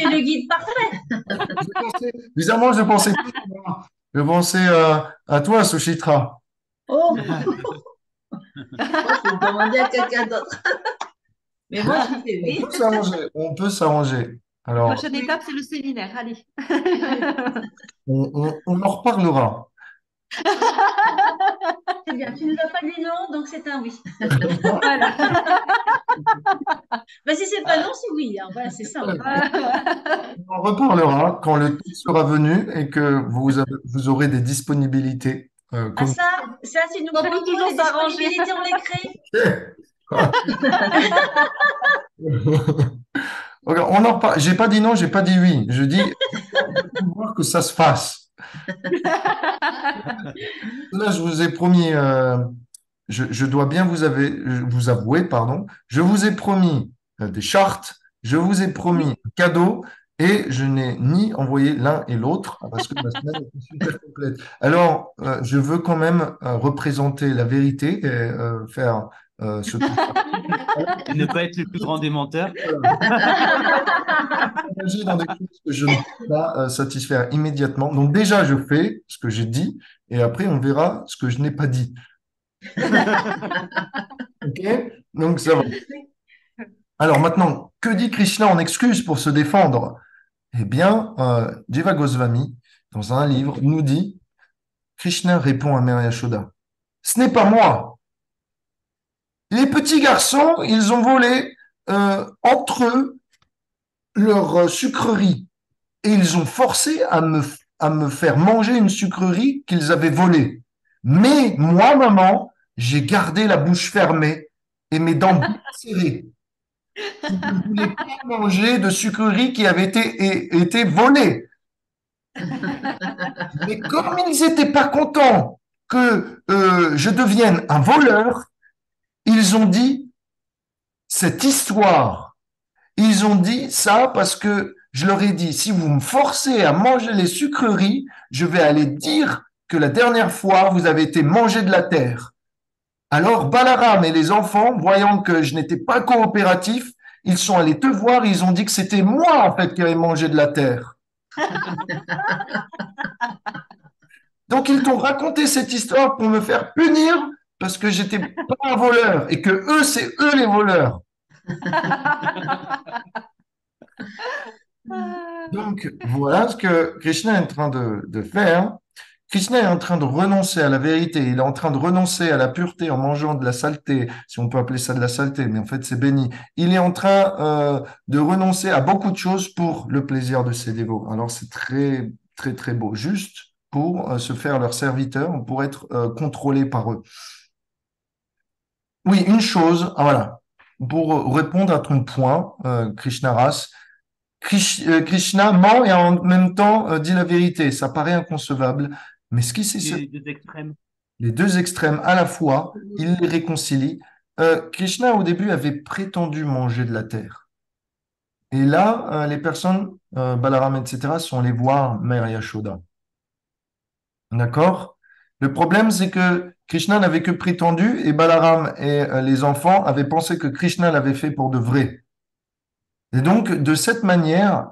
es le guide parfait. Bizarrement, je pensais pas à moi. Je pensais à toi, Suchitra. Oh, moi, je vais demander à quelqu'un d'autre. Mais moi, je fais On oui. peut s'arranger. On peut s'arranger. La Alors, prochaine étape, c'est le séminaire. Allez. on en reparlera. C'est bien. Tu nous as pas dit non, donc c'est un oui. Voilà. Bah, si c'est pas non, c'est oui, hein. Voilà, c'est ça. On en reparlera quand le temps sera venu et que vous aurez des disponibilités. Ah, ça, si nous On peut proposons toujours les s'arranger. disponibilités, on les crée. Ok, on en reparle. J'ai pas dit non, j'ai pas dit oui. Je dis, il faut voir que ça se fasse. Là, je vous ai promis, je dois bien vous avouer, pardon, je vous ai promis des chartes, je vous ai promis un cadeau et je n'ai ni envoyé l'un et l'autre parce que ma semaine était super complète. Alors, je veux quand même représenter la vérité et faire ce que Et ne pas être le plus grand des menteurs. m'engager dans des choses que je ne peux pas satisfaire immédiatement. Donc déjà, je fais ce que j'ai dit et après, on verra ce que je n'ai pas dit. Ok? Donc ça va. Alors maintenant, que dit Krishna en excuse pour se défendre? Eh bien, Jiva Goswami, dans un livre, nous dit, Krishna répond à Mère Yashoda, ce n'est pas moi. Les petits garçons, ils ont volé entre eux leur sucrerie et ils ont forcé à me faire manger une sucrerie qu'ils avaient volée. Mais moi, maman, j'ai gardé la bouche fermée et mes dents bien serrées. Je ne voulais pas manger de sucreries qui avaient été volées. Mais comme ils n'étaient pas contents que je devienne un voleur, ils ont dit cette histoire. Ils ont dit ça parce que je leur ai dit, si vous me forcez à manger les sucreries, je vais aller dire que la dernière fois, vous avez été mangé de la terre. Alors, Balaram et les enfants, voyant que je n'étais pas coopératif, ils sont allés te voir, ils ont dit que c'était moi, en fait, qui avais mangé de la terre. Donc, ils t'ont raconté cette histoire pour me faire punir parce que j'étais pas un voleur et que eux, c'est eux les voleurs. Donc, voilà ce que Krishna est en train de faire. Krishna est en train de renoncer à la vérité, il est en train de renoncer à la pureté en mangeant de la saleté, si on peut appeler ça de la saleté, mais en fait c'est béni. Il est en train de renoncer à beaucoup de choses pour le plaisir de ses dévots. Alors c'est très, très, très beau, juste pour se faire leur serviteur, pour être contrôlé par eux. Oui, une chose, voilà, pour répondre à ton point, Krishna Ras, Krishna ment et en même temps dit la vérité. Ça paraît inconcevable, mais ce qui s'est Les deux extrêmes. les deux extrêmes à la fois, il les réconcilie. Krishna, au début, avait prétendu manger de la terre. Et là, les personnes, Balaram, etc., sont allées voir Mère Yashoda. D'accord? Le problème, c'est que Krishna n'avait que prétendu et Balaram et les enfants avaient pensé que Krishna l'avait fait pour de vrai. Et donc, de cette manière,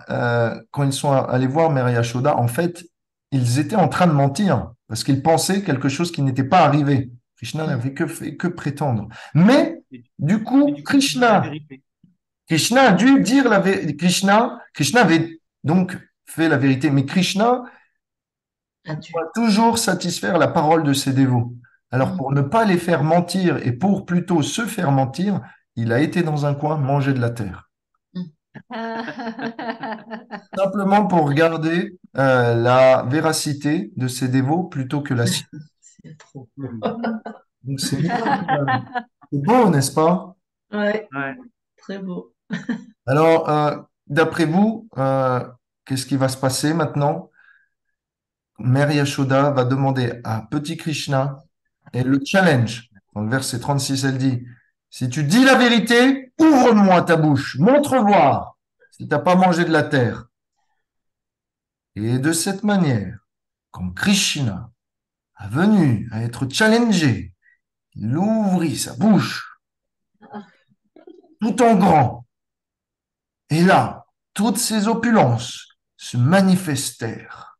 quand ils sont allés voir Mère Yashoda, en fait, ils étaient en train de mentir parce qu'ils pensaient quelque chose qui n'était pas arrivé. Krishna n'avait que prétendre. Mais, du Et coup, du coup, c'est la Krishna, vérité. Krishna a dû dire la vérité. Krishna avait donc fait la vérité. Mais Krishna As-tu? doit toujours satisfaire la parole de ses dévots. Alors, pour ne pas les faire mentir et pour plutôt se faire mentir, il a été dans un coin manger de la terre. Simplement pour garder la véracité de ses dévots plutôt que la sienne. C'est trop. Donc c'est beau, n'est-ce pas? Ouais, Ouais. très beau. Alors, d'après vous, qu'est-ce qui va se passer maintenant? Mère Yashoda va demander à Petit Krishna et le challenge. Dans le verset 36, elle dit, si tu dis la vérité, ouvre-moi ta bouche, montre voir si tu n'as pas mangé de la terre. Et de cette manière, quand Krishna est venu à être challengé, il ouvrit sa bouche tout en grand. Et là, toutes ces opulences se manifestèrent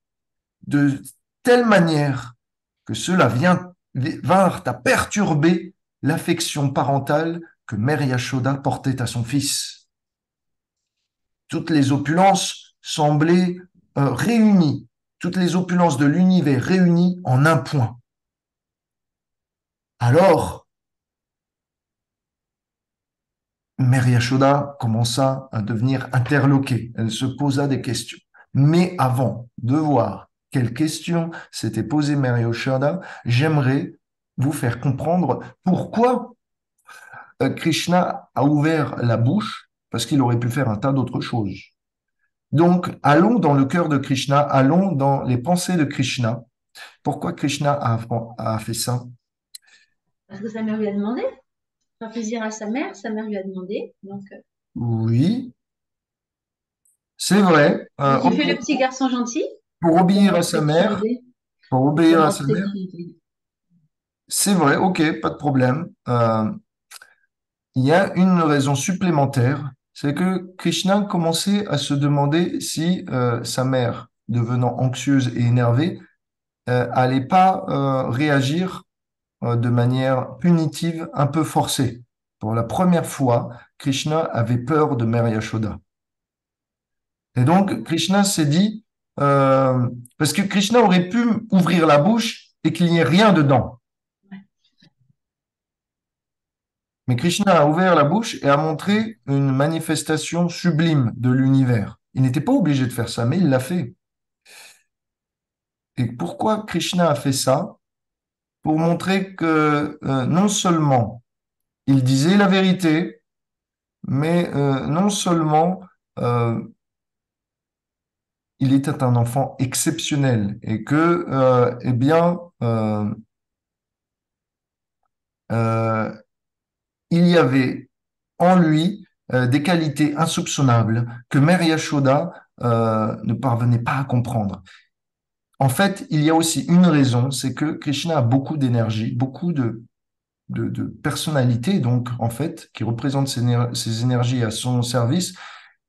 de telle manière que cela vinrent à perturber l'affection parentale que Mère Yashoda portait à son fils. Toutes les opulences semblaient réunies, toutes les opulences de l'univers réunies en un point. Alors, Mère Yashoda commença à devenir interloquée. Elle se posa des questions. Mais avant de voir quelles questions s'était posée Mère Yashoda, j'aimerais vous faire comprendre pourquoi Krishna a ouvert la bouche, parce qu'il aurait pu faire un tas d'autres choses. Donc, allons dans le cœur de Krishna, allons dans les pensées de Krishna. Pourquoi Krishna a fait ça? Parce que sa mère lui a demandé. Faire plaisir à sa mère lui a demandé. Donc, Oui, c'est vrai. il fait le petit garçon gentil Pour Pour obéir à sa montrer qu'il mère, aidait. pour Pour obéir à sa montrer mère, qu'il aidait. c'est vrai, ok, pas de problème. Il y a une raison supplémentaire, c'est que Krishna commençait à se demander si sa mère, devenant anxieuse et énervée, allait pas réagir de manière punitive, un peu forcée. Pour la première fois, Krishna avait peur de Mère Yashoda. Et donc, Krishna s'est dit, parce que Krishna aurait pu ouvrir la bouche et qu'il n'y ait rien dedans. Mais Krishna a ouvert la bouche et a montré une manifestation sublime de l'univers. Il n'était pas obligé de faire ça, mais il l'a fait. Et pourquoi Krishna a fait ça? Pour montrer que non seulement il disait la vérité, mais non seulement euh, il était un enfant exceptionnel et que, eh bien, euh, il y avait en lui des qualités insoupçonnables que Mère Yashoda ne parvenait pas à comprendre. En fait, il y a aussi une raison, c'est que Krishna a beaucoup d'énergie, beaucoup de personnalité, donc en fait, qui représente ses énergies à son service.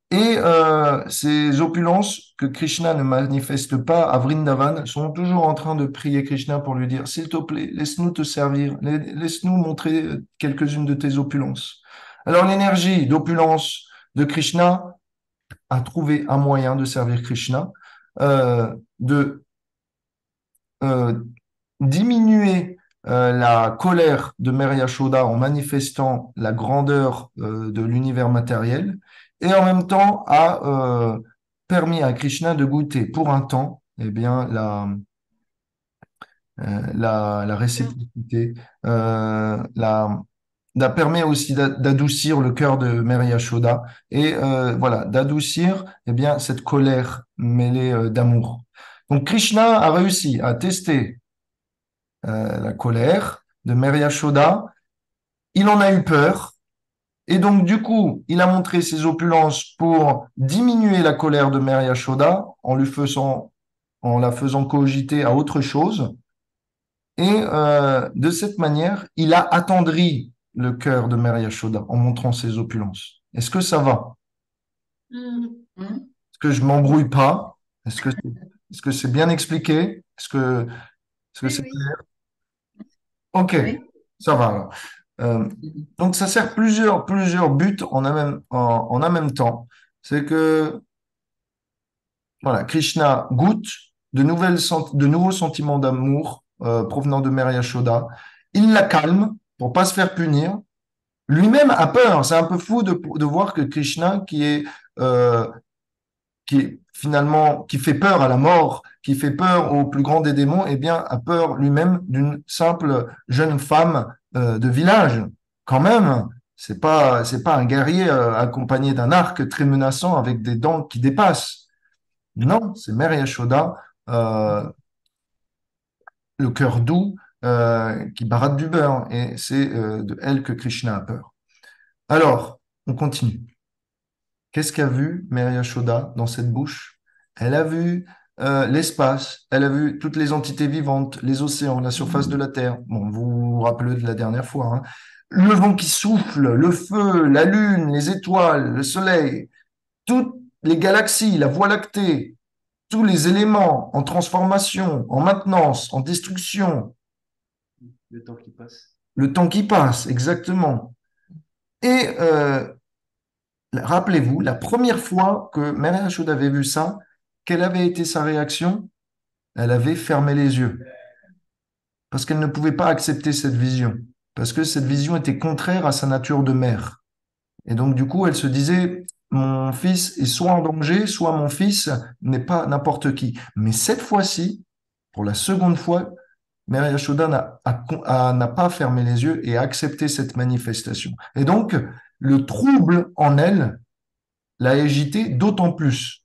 Et ces opulences que Krishna ne manifeste pas à Vrindavan sont toujours en train de prier Krishna pour lui dire, s'il te plaît, laisse-nous te servir, laisse-nous montrer quelques-unes de tes opulences. Alors l'énergie d'opulence de Krishna a trouvé un moyen de servir Krishna, de euh, diminuer la colère de Mère Yashoda en manifestant la grandeur de l'univers matériel et en même temps a permis à Krishna de goûter pour un temps eh bien, la réciprocité, permet aussi d'adoucir le cœur de Mère Yashoda et voilà, d'adoucir eh bien, cette colère mêlée d'amour. Donc Krishna a réussi à tester la colère de Mère Yashoda. Il en a eu peur. Et donc, du coup, il a montré ses opulences pour diminuer la colère de Mère Yashoda en la faisant cogiter à autre chose. Et de cette manière, il a attendri le cœur de Mère Yashoda en montrant ses opulences. Est-ce que ça va? Est-ce que je m'embrouille pas? Est-ce que c'est bien expliqué? Est-ce que Oui, c'est oui. OK, Oui. ça va alors. Euh, donc ça sert plusieurs buts en un même temps. C'est que voilà, Krishna goûte de nouveaux sentiments d'amour provenant de Mère Yashoda. Il la calme pour pas se faire punir. Lui-même a peur. C'est un peu fou de voir que Krishna, euh, qui est finalement, qui fait peur à la mort, qui fait peur au plus grand des démons, eh bien, a peur lui-même d'une simple jeune femme de village. Quand même, c'est pas un guerrier accompagné d'un arc très menaçant avec des dents qui dépassent. Non, c'est Mère Yashoda, euh, le cœur doux, qui baratte du beurre, et c'est de elle que Krishna a peur. Alors, on continue. Qu'est-ce qu'a vu Mère Yashoda dans cette bouche? Elle a vu l'espace, elle a vu toutes les entités vivantes, les océans, la surface de la Terre. Bon, vous vous rappelez de la dernière fois, hein. Le vent qui souffle, le feu, la lune, les étoiles, le soleil, toutes les galaxies, la Voie lactée, tous les éléments en transformation, en maintenance, en destruction, Le temps qui passe. le temps qui passe, exactement. Et rappelez-vous, la première fois que Mary Ashod avait vu ça, quelle avait été sa réaction? Elle avait fermé les yeux parce qu'elle ne pouvait pas accepter cette vision, parce que cette vision était contraire à sa nature de mère. Et donc, du coup, elle se disait, mon fils est soit en danger, soit mon fils n'est pas n'importe qui. Mais cette fois-ci, pour la seconde fois, Mary Yashoda n'a pas fermé les yeux et a accepté cette manifestation. Et donc, le trouble en elle l'a agité d'autant plus.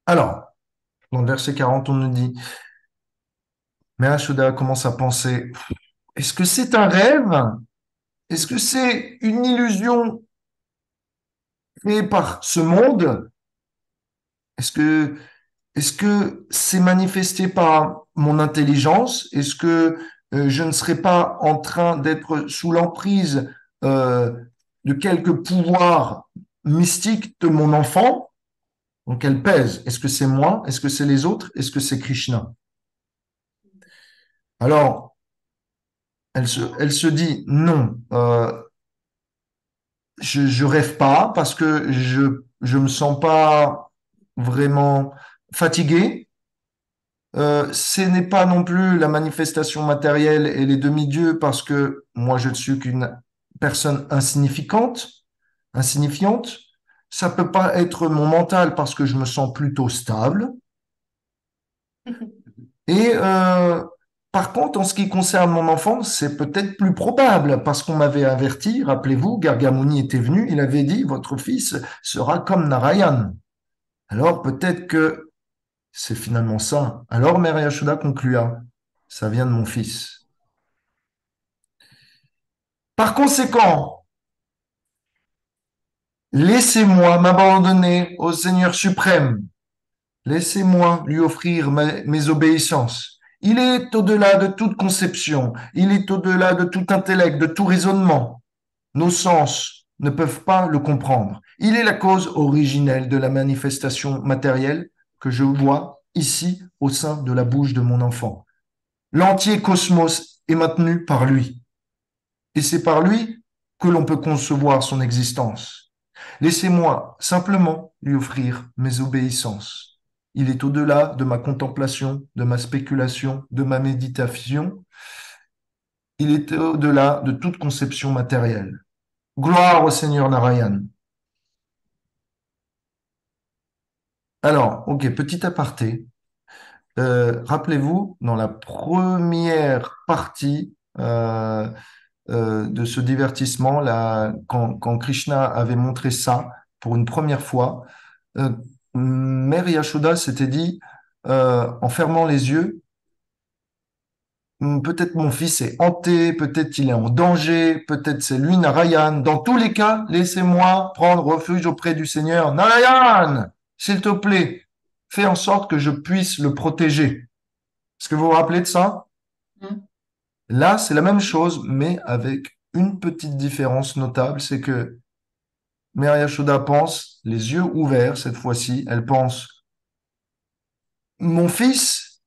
Alors, dans le verset 40, on nous dit, Mary Yashoda commence à penser, est-ce que c'est un rêve? Est-ce que c'est une illusion créée par ce monde? Est-ce que Est-ce que c'est manifesté par mon intelligence? Est-ce que je ne serais pas en train d'être sous l'emprise euh, de quelque pouvoir mystique de mon enfant? Donc elle pèse. Est-ce que c'est moi? Est-ce que c'est les autres? Est-ce que c'est Krishna? Alors, elle se dit non, je rêve pas parce que je me sens pas vraiment fatigué. Ce n'est pas non plus la manifestation matérielle et les demi-dieux parce que moi je ne suis qu'une personne insignifiante. Ça peut pas être mon mental parce que je me sens plutôt stable. Et par contre, en ce qui concerne mon enfant, c'est peut-être plus probable parce qu'on m'avait averti, rappelez-vous, Gargamuni était venu, il avait dit, votre fils sera comme Narayan. Alors peut-être que c'est finalement ça. Alors Mère Yashoda conclua, ça vient de mon fils. Par conséquent, laissez-moi m'abandonner au Seigneur suprême. Laissez-moi lui offrir mes obéissances. Il est au-delà de toute conception. Il est au-delà de tout intellect, de tout raisonnement. Nos sens ne peuvent pas le comprendre. Il est la cause originelle de la manifestation matérielle que je vois ici au sein de la bouche de mon enfant. L'entier cosmos est maintenu par lui. Et c'est par lui que l'on peut concevoir son existence. Laissez-moi simplement lui offrir mes obéissances. Il est au-delà de ma contemplation, de ma spéculation, de ma méditation. Il est au-delà de toute conception matérielle. Gloire au Seigneur Narayan. Alors, ok, petit aparté. Rappelez-vous, dans la première partie de ce divertissement, là, quand Krishna avait montré ça pour une première fois, euh, Mère Yashoda s'était dit, en fermant les yeux, peut-être mon fils est hanté, peut-être il est en danger, peut-être c'est lui Narayan. Dans tous les cas, laissez-moi prendre refuge auprès du Seigneur. Narayan, s'il te plaît, fais en sorte que je puisse le protéger. Est-ce que vous vous rappelez de ça? Mm. Là, c'est la même chose, mais avec une petite différence notable, c'est que Mère Yashoda pense, les yeux ouverts cette fois-ci, elle pense, mon fils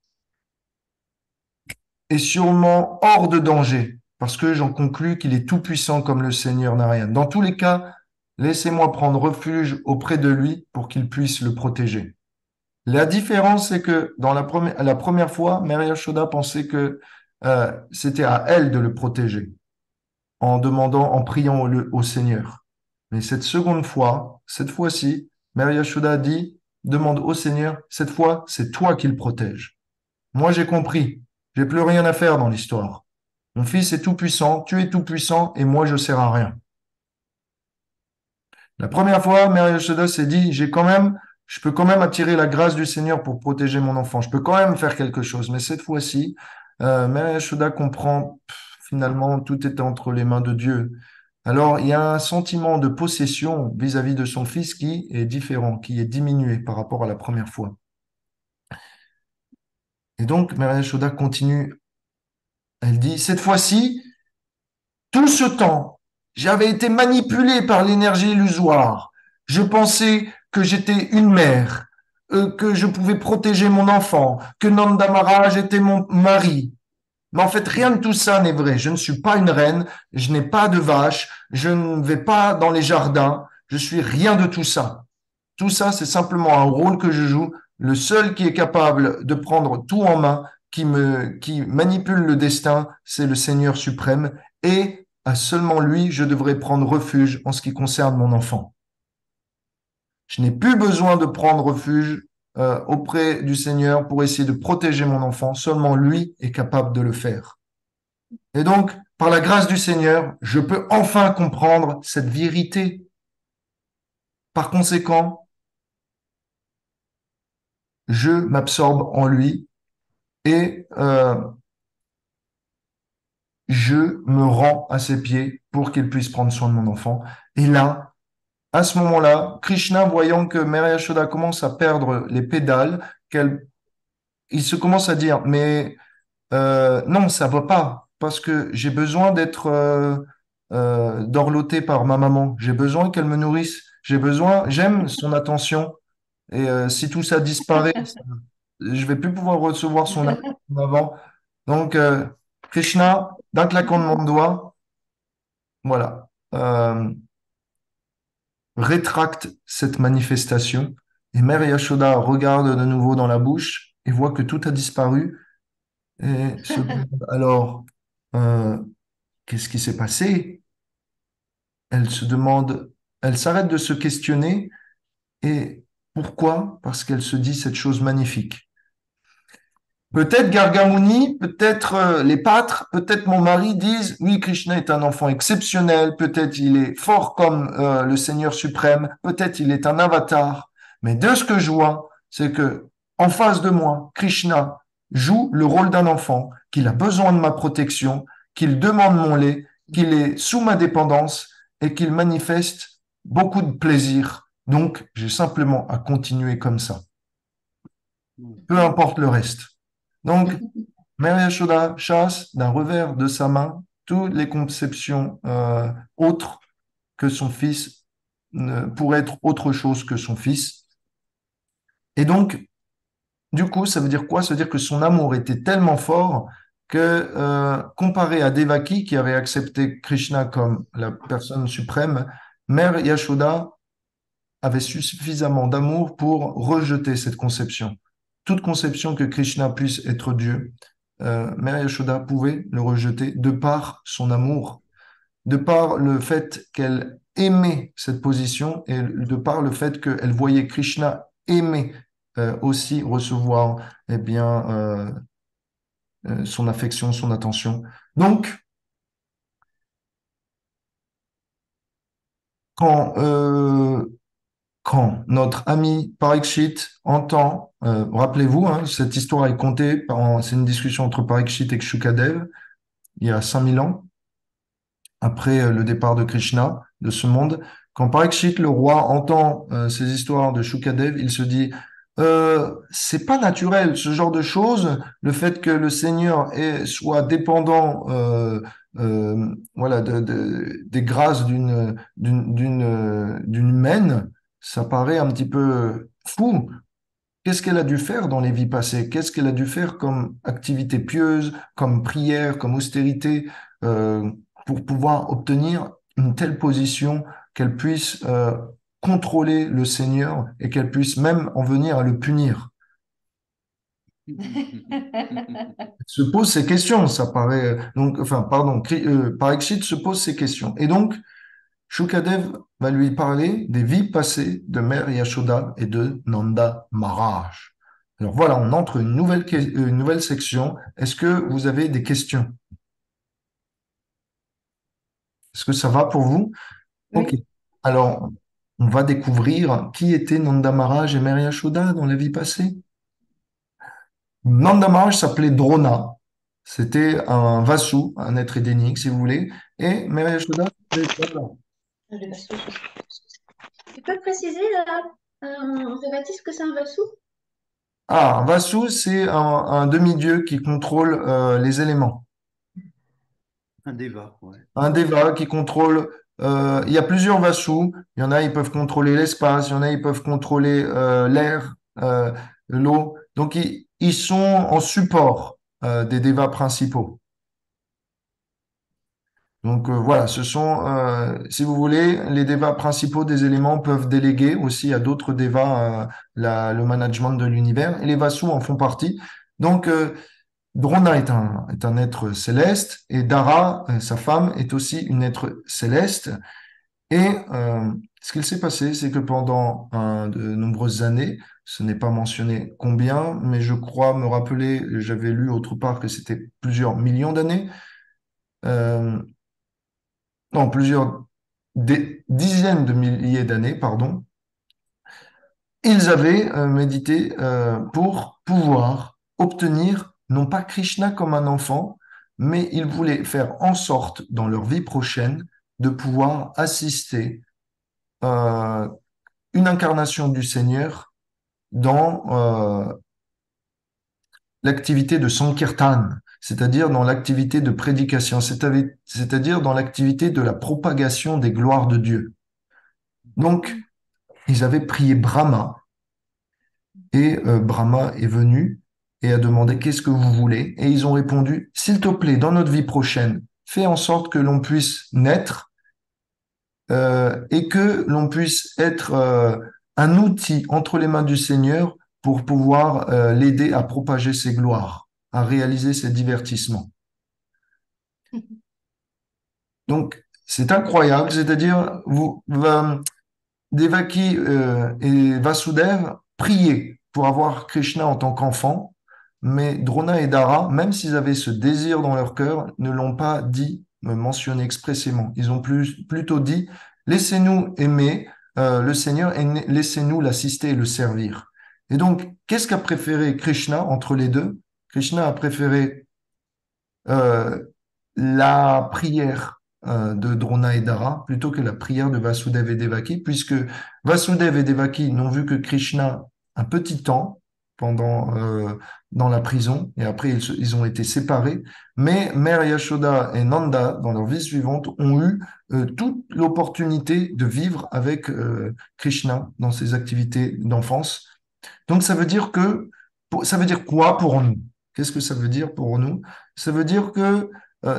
est sûrement hors de danger, parce que j'en conclus qu'il est tout-puissant comme le Seigneur Narayan. Dans tous les cas, laissez-moi prendre refuge auprès de lui pour qu'il puisse le protéger. La différence, c'est que dans la première fois, Mère Yashoda pensait que c'était à elle de le protéger, en demandant, en priant au Seigneur. Mais cette seconde fois, cette fois-ci, Mère Yashoda dit, demande au Seigneur, cette fois, c'est toi qui le protège. Moi, j'ai compris. J'ai plus rien à faire dans l'histoire. Mon fils est tout puissant, tu es tout puissant, et moi, je sers à rien. La première fois, Mère Yashoda s'est dit, je peux quand même attirer la grâce du Seigneur pour protéger mon enfant. Je peux quand même faire quelque chose. Mais cette fois-ci, Mère Yashoda comprend, finalement, tout est entre les mains de Dieu. Alors, il y a un sentiment de possession vis-à-vis de son fils qui est différent, qui est diminué par rapport à la première fois. Et donc, Maria Shoda continue. Elle dit, cette fois-ci, tout ce temps, j'avais été manipulé par l'énergie illusoire. Je pensais que j'étais une mère, que je pouvais protéger mon enfant, que Nanda Maharaj était mon mari. Mais en fait, rien de tout ça n'est vrai. Je ne suis pas une reine, je n'ai pas de vache, je ne vais pas dans les jardins, je suis rien de tout ça. Tout ça, c'est simplement un rôle que je joue. Le seul qui est capable de prendre tout en main, qui manipule le destin, c'est le Seigneur suprême. Et à seulement lui, je devrais prendre refuge en ce qui concerne mon enfant. Je n'ai plus besoin de prendre refuge auprès du Seigneur pour essayer de protéger mon enfant. Seulement lui est capable de le faire. Et donc, par la grâce du Seigneur, je peux enfin comprendre cette vérité. Par conséquent, je m'absorbe en lui et je me rends à ses pieds pour qu'il puisse prendre soin de mon enfant. Et là, à ce moment-là, Krishna, voyant que Mary Yashoda commence à perdre les pédales, il se commence à dire, mais non, ça va pas, parce que j'ai besoin d'être dorloté par ma maman. J'ai besoin qu'elle me nourrisse. J'aime son attention. Et si tout ça disparaît, je vais plus pouvoir recevoir son amour comme avant. Donc, Krishna, d'un claquement de mon doigt, voilà, rétracte cette manifestation. Et Mère Yashoda regarde de nouveau dans la bouche et voit que tout a disparu. Et se demande alors, euh, qu'est-ce qui s'est passé? Elle se demande, elle s'arrête de se questionner. Et pourquoi? Parce qu'elle se dit cette chose magnifique. Peut-être Gargamuni, peut-être les pâtres, peut-être mon mari disent, oui, Krishna est un enfant exceptionnel, peut-être il est fort comme le Seigneur suprême, peut-être il est un avatar. Mais de ce que je vois, c'est que en face de moi, Krishna joue le rôle d'un enfant, qu'il a besoin de ma protection, qu'il demande mon lait, qu'il est sous ma dépendance et qu'il manifeste beaucoup de plaisir. Donc, j'ai simplement à continuer comme ça, peu importe le reste. Donc, Mère Yashoda chasse d'un revers de sa main toutes les conceptions autres que son fils pourrait être autre chose que son fils. Et donc, du coup, ça veut dire quoi? Ça veut dire que son amour était tellement fort que, comparé à Devaki, qui avait accepté Krishna comme la personne suprême, Mère Yashoda avait suffisamment d'amour pour rejeter cette conception. Toute conception que Krishna puisse être Dieu, Mère Yashoda pouvait le rejeter de par son amour, de par le fait qu'elle aimait cette position et de par le fait qu'elle voyait Krishna aimer aussi recevoir eh bien, son affection, son attention. Donc, quand quand notre ami Parikshit entend, rappelez-vous, hein, cette histoire est contée, c'est une discussion entre Parikshit et Shukadev, il y a 5000 ans, après le départ de Krishna de ce monde. Quand Parikshit, le roi, entend ces histoires de Shukadev, il se dit, c'est pas naturel, ce genre de choses, le fait que le Seigneur soit dépendant voilà, des grâces d'une humaine, ça paraît un petit peu fou. Qu'est-ce qu'elle a dû faire dans les vies passées? Qu'est-ce qu'elle a dû faire comme activité pieuse, comme prière, comme austérité, euh, pour pouvoir obtenir une telle position qu'elle puisse contrôler le Seigneur et qu'elle puisse même en venir à le punir? Se pose ces questions, ça paraît donc, enfin, pardon, Parikshit se pose ces questions. Et donc, Shukadev va lui parler des vies passées de Mère Yashoda et de Nanda Maharaj. Alors voilà, on entre une nouvelle section. Est-ce que vous avez des questions? Est-ce que ça va pour vous? Ok. Oui. Alors, on va découvrir qui étaient Nanda Maharaj et Mère Yashoda dans la vie passée. Nanda Maharaj s'appelait Drona. C'était un Vasu, un être édénique, si vous voulez. Et Mère Yashoda, voilà. Le vassou, tu peux préciser, Révati, ce que c'est un vassou? Ah, un Vasu, c'est un demi-dieu qui contrôle les éléments. Un débat, ouais. Un Deva qui contrôle. Il y a plusieurs Vasus. Il y en a, ils peuvent contrôler l'espace. Il y en a, ils peuvent contrôler l'air, l'eau. Donc, ils sont en support des Devas principaux. Donc, voilà, ce sont, si vous voulez, les Devas principaux des éléments peuvent déléguer aussi à d'autres Devas le management de l'univers. Et les Vasus en font partie. Donc, Drona est un être céleste et Dara, sa femme, est aussi une être céleste. Et ce qu'il s'est passé, c'est que pendant de nombreuses années, ce n'est pas mentionné combien, mais je crois me rappeler, j'avais lu autre part que c'était plusieurs millions d'années, euh, non, plusieurs des dizaines de milliers d'années, pardon, ils avaient médité pour pouvoir obtenir non pas Krishna comme un enfant, mais ils voulaient faire en sorte dans leur vie prochaine de pouvoir assister euh, une incarnation du Seigneur dans l'activité de Sankirtan, c'est-à-dire dans l'activité de prédication, c'est-à-dire dans l'activité de la propagation des gloires de Dieu. Donc, ils avaient prié Brahma et Brahma est venu et a demandé qu'est-ce que vous voulez et ils ont répondu, s'il te plaît, dans notre vie prochaine, fais en sorte que l'on puisse naître et que l'on puisse être un outil entre les mains du Seigneur pour pouvoir l'aider à propager ses gloires, à réaliser ses divertissements. Donc, c'est incroyable, c'est-à-dire, Devaki et Vasudev priaient pour avoir Krishna en tant qu'enfant, mais Drona et Dara, même s'ils avaient ce désir dans leur cœur, ne l'ont pas dit, mentionné expressément. Ils ont plutôt dit, laissez-nous aimer le Seigneur et laissez-nous l'assister et le servir. Et donc, qu'est-ce qu'a préféré Krishna entre les deux? Krishna a préféré euh, la prière de Drona et Dara plutôt que la prière de Vasudev et Devaki, puisque Vasudev et Devaki n'ont vu que Krishna un petit temps dans la prison, et après ils ont été séparés, mais Mère Yashoda et Nanda, dans leur vie suivante, ont eu toute l'opportunité de vivre avec Krishna dans ses activités d'enfance. Donc ça veut dire ça veut dire quoi pour nous? Qu'est-ce que ça veut dire pour nous? Ça veut dire que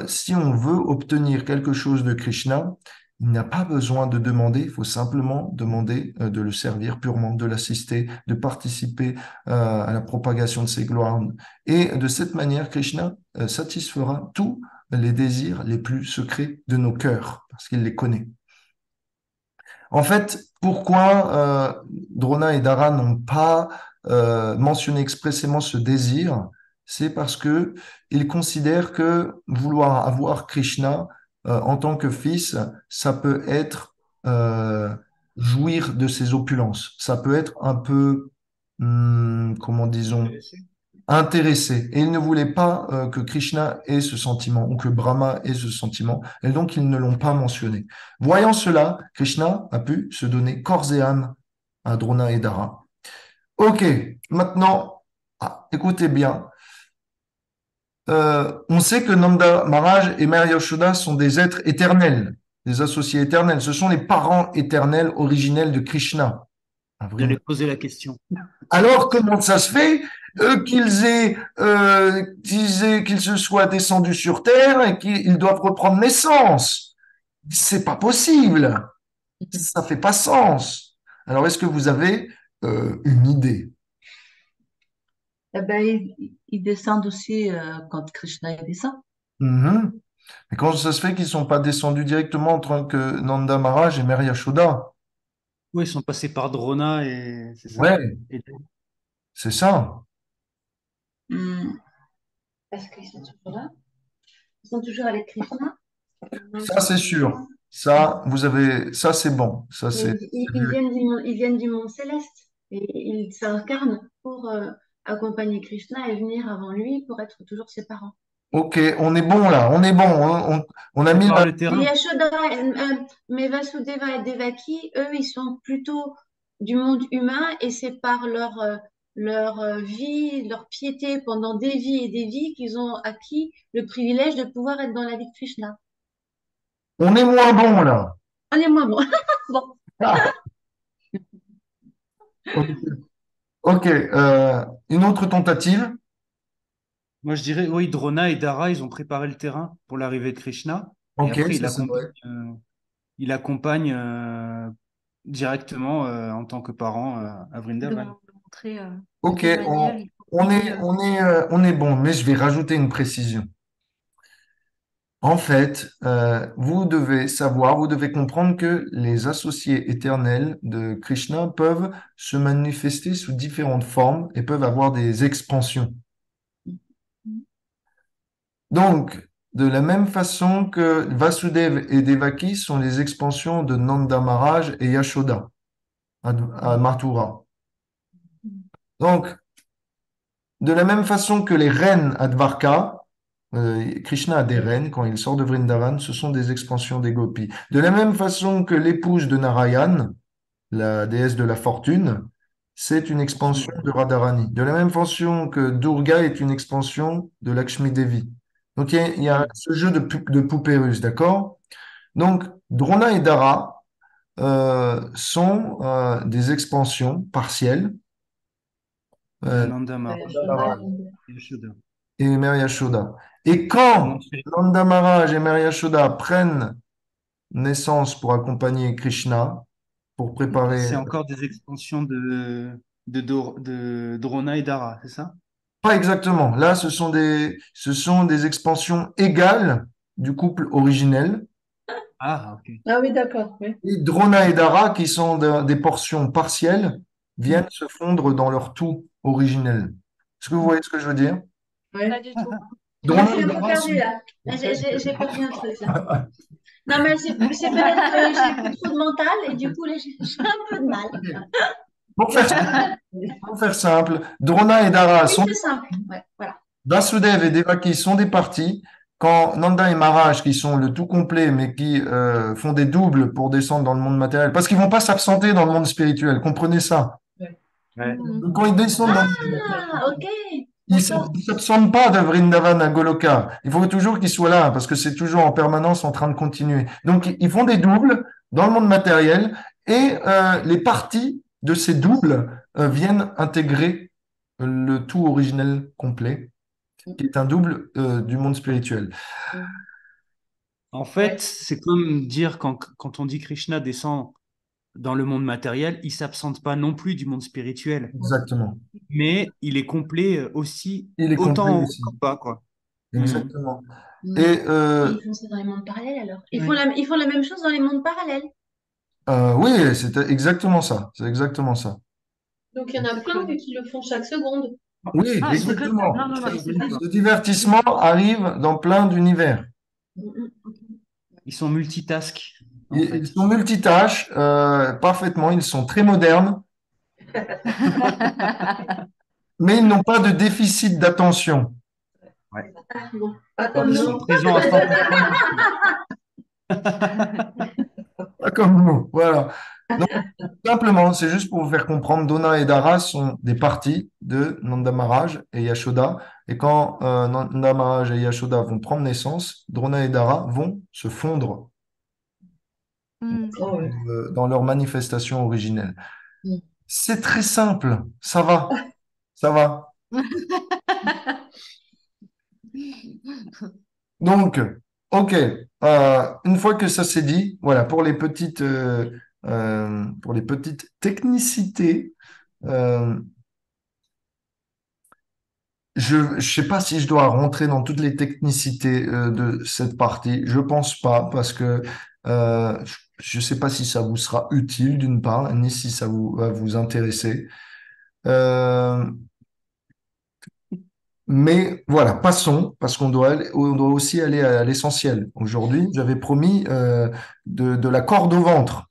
si on veut obtenir quelque chose de Krishna, il n'a pas besoin de demander, il faut simplement demander de le servir purement, de l'assister, de participer à la propagation de ses gloires. Et de cette manière, Krishna satisfera tous les désirs les plus secrets de nos cœurs, parce qu'il les connaît. En fait, pourquoi Drona et Dara n'ont pas mentionné expressément ce désir? C'est parce que ils considèrent que vouloir avoir Krishna en tant que fils, ça peut être jouir de ses opulences. Ça peut être un peu, comment disons, intéressé. Et ils ne voulaient pas que Krishna ait ce sentiment ou que Brahma ait ce sentiment. Et donc, ils ne l'ont pas mentionné. Voyant cela, Krishna a pu se donner corps et âme à Drona et Dara. Ok, maintenant, écoutez bien. On sait que Nanda Maharaj et Mère Yashoda sont des êtres éternels, des associés éternels. Ce sont les parents éternels originels de Krishna. J'allais poser la question. Alors, comment ça se fait qu'ils se soient descendus sur Terre et qu'ils doivent reprendre naissance? C'est pas possible. Ça fait pas sens. Alors, est-ce que vous avez une idée? Eh ben, ils descendent aussi quand Krishna il descend. Mhm. Mais comment ça se fait qu'ils sont pas descendus directement en tant que Nanda Maharaj et Mère Yashoda? Oui, ils sont passés par Drona et c'est ça. Ouais, Et- c'est ça. Hmm. Parce qu'ils sont toujours là. Ils sont toujours avec Krishna. Ça, c'est sûr. Ça, c'est bon. Ça, Mais c'est. ils viennent du monde céleste. Et ils s'incarnent pour accompagner Krishna et venir avant lui pour être toujours ses parents. Ok, on est bon là, on est bon. On a mis Prépare la... le terrain. Yashoda, mais Vasudeva et Devaki, eux, ils sont plutôt du monde humain et c'est par leur vie, leur piété pendant des vies et des vies qu'ils ont acquis le privilège de pouvoir être dans la vie de Krishna. On est moins bon là. On est moins bon. Bon. Ah, ok, ok, une autre tentative. Moi, je dirais, oui, Drona et Dara, ils ont préparé le terrain pour l'arrivée de Krishna. Et Ok, après, ça c'est vrai. il accompagne directement en tant que parent à De Vrindavan. montrer de Ok, quelle manière il faut on guider. est, on est, on est bon, mais je vais rajouter une précision. En fait, vous devez savoir, vous devez comprendre que les associés éternels de Krishna peuvent se manifester sous différentes formes et peuvent avoir des expansions. Donc, de la même façon que Vasudev et Devaki sont les expansions de Nanda Maharaj et Yashoda à Mathura. Donc, de la même façon que les reines à Dvarka, Krishna a des reines quand il sort de Vrindavan, ce sont des expansions des gopis. De la même façon que l'épouse de Narayan, la déesse de la fortune, c'est une expansion de Radharani. De la même façon que Durga est une expansion de Lakshmi Devi. Donc il y a ce jeu de poupées russes, d'accord? Donc Drona et Dara sont des expansions partielles De euh, Nanda Yashoda, et Yashoda. et Mère Yashoda. Et Du monde quand spirituel. Nanda Maharaj et Mère Yashoda prennent naissance pour accompagner Krishna, pour C'est préparer, encore des extensions de Drona et Dara, c'est ça? pas exactement. Là, ce sont des expansions égales du couple originel. Ah, ok. Ah oui, d'accord. Oui. Et Drona et Dara, qui sont des portions partielles, viennent se fondre dans leur tout originel. Est-ce que vous voyez ce que je veux dire? Ouais. Pas du tout. je me Drona suis et un peu Dara perdue sont... là. J'ai perdu un truc là. Non, mais c'est peut-être que j'ai plus trop de mental et du coup, là, j'ai un peu de mal. Pour faire, pour faire simple, Drona et Dara Oui, sont c'est simple. Ouais, voilà. Vasudev et Devaki sont des parties. Quand Nanda et Maharaj, qui sont le tout complet, mais qui font des doubles pour descendre dans le monde matériel, parce qu'ils vont pas s'absenter dans le monde spirituel, comprenez ça. Ouais. Ouais. Donc, quand ils descendent dans Ah, ok. ils D'accord. ne s'absentent pas de Vrindavan à Goloka. Il faut toujours qu'ils soient là, parce que c'est toujours en permanence en train de continuer. Donc, ils font des doubles dans le monde matériel, et les parties de ces doubles viennent intégrer le tout originel complet, qui est un double du monde spirituel. En Ouais. fait, c'est comme dire quand on dit Krishna descend dans le monde matériel, il s'absente pas non plus du monde spirituel, Exactement. mais il est complet aussi, Il est complet autant en haut aussi. qu'en bas, quoi. Hmm. Exactement. Mm. Et Et ils font ça dans les mondes parallèles alors. Ils font la même chose dans les mondes parallèles. oui, c'est exactement ça. C'est exactement ça. Donc, il y en a plein qui le font chaque seconde. Oui, Ah, c'est que... Non, exactement. non, non, mais c'est pas ça. Ce divertissement arrive dans plein d'univers. Mm, Ils sont multitask, en Ils fait. sont multitâches parfaitement, ils sont très modernes, mais ils n'ont pas de déficit d'attention. Ouais. mm. Bon. Pas Alors, comme Ils ils sont nous. sont présents à 100%. pas comme nous. Voilà. Donc, simplement, c'est juste pour vous faire comprendre, Donna et Dara sont des parties de Nanda Maharaj et Yashoda. Et quand Nanda Maharaj et Yashoda vont prendre naissance, Drona et Dara vont se fondre Hmm. Oh, ouais. dans leur manifestation originelle. Mm. C'est très simple, ça va, ça va. Donc, OK, une fois que ça c'est dit, voilà, pour les petites technicités, euh, je ne sais pas si je dois rentrer dans toutes les technicités de cette partie. Je pense pas, parce que je ne sais pas si ça vous sera utile d'une part, ni si ça va vous intéresser. Euh, Mais voilà, passons, parce on doit aussi aller à l'essentiel. Aujourd'hui, j'avais promis de la corde au ventre,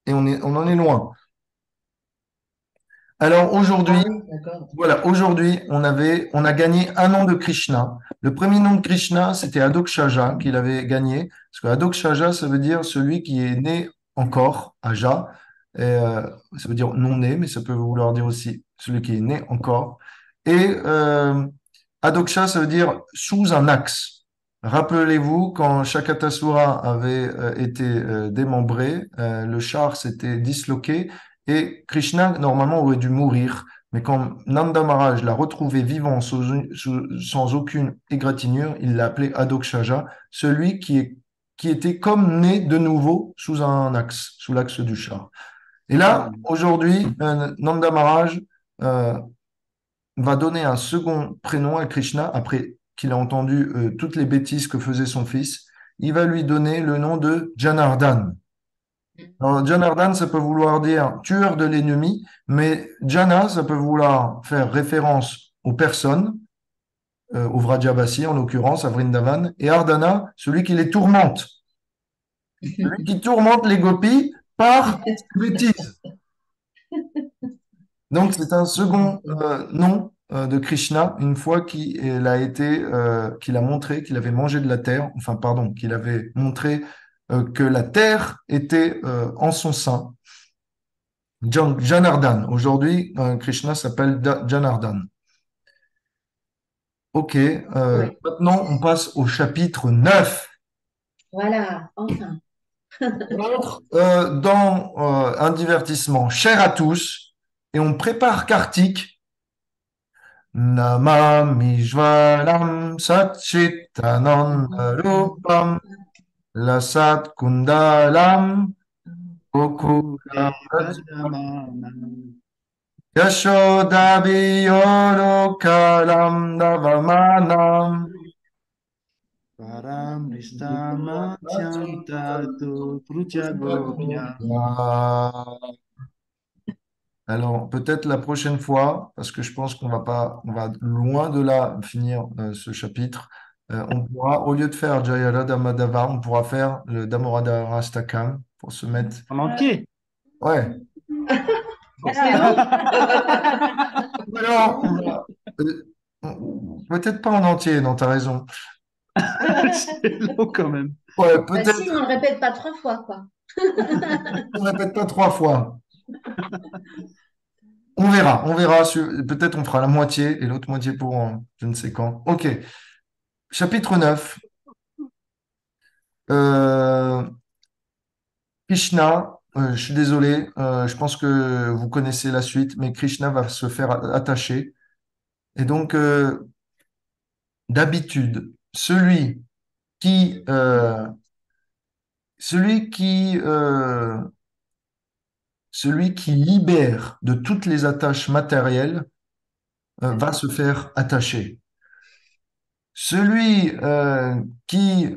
et on en est loin. Alors aujourd'hui, Ah oui, d'accord. voilà, aujourd'hui, on a gagné un nom de Krishna. Le premier nom de Krishna, c'était Adokshaja qu'il avait gagné. Parce que Adokshaja, ça veut dire celui qui est né encore, Aja. Et, ça veut dire non né, mais ça peut vouloir dire aussi celui qui est né encore. Et Adoksha, ça veut dire sous un axe. Rappelez-vous, quand Shakatasura avait été démembré, le char s'était disloqué et Krishna, normalement, aurait dû mourir. Mais quand Nanda Maharaj l'a retrouvé vivant sans aucune égratignure, il l'a appelé Adokshaja, celui qui était comme né de nouveau sous un axe, sous l'axe du char. Et là, aujourd'hui, Nanda Maharaj euh, va donner un second prénom à Krishna après qu'il a entendu toutes les bêtises que faisait son fils. Il va lui donner le nom de Janardhan. Alors, Janardhan, ça peut vouloir dire tueur de l'ennemi, mais Jana, ça peut vouloir faire référence aux personnes, au Vrajabasi en l'occurrence, à Vrindavan, et Ardhana, celui qui les tourmente, celui qui tourmente les gopis par ses bêtises. Donc, c'est un second nom de Krishna, une fois qu'il a montré qu'il avait mangé de la terre, enfin, pardon, qu'il avait montré que la terre était en son sein. Janardhan. Aujourd'hui, Krishna s'appelle Janardhan. Ok, Oui. maintenant on passe au chapitre 9. Voilà, enfin. On entre dans un divertissement cher à tous et on prépare Kartik. Namamishvaram Satchitananda Rupam Lasat Kundalam Gokulam Yashodabi Kalam Davamanam. Alors, peut-être la prochaine fois, parce que je pense qu'on va pas, on va loin de là finir ce chapitre, on pourra, au lieu de faire Jayalada Madhava, on pourra faire le Damodara Rastakam pour se mettre. En entier. Ouais. C'est long. Alors, peut-être pas en entier, non, tu as raison. C'est long quand même. Ouais, Bah, peut-être si, on ne le répète pas 3 fois, quoi. on répète pas 3 fois. On verra. Peut-être on fera la moitié et l'autre moitié pour je ne sais quand. Ok. Chapitre 9. Euh, Krishna, je suis désolé, je pense que vous connaissez la suite, mais Krishna va se faire attacher. Et donc, d'habitude, qui, euh, celui qui, euh, celui qui libère de toutes les attaches matérielles va se faire attacher. Celui qui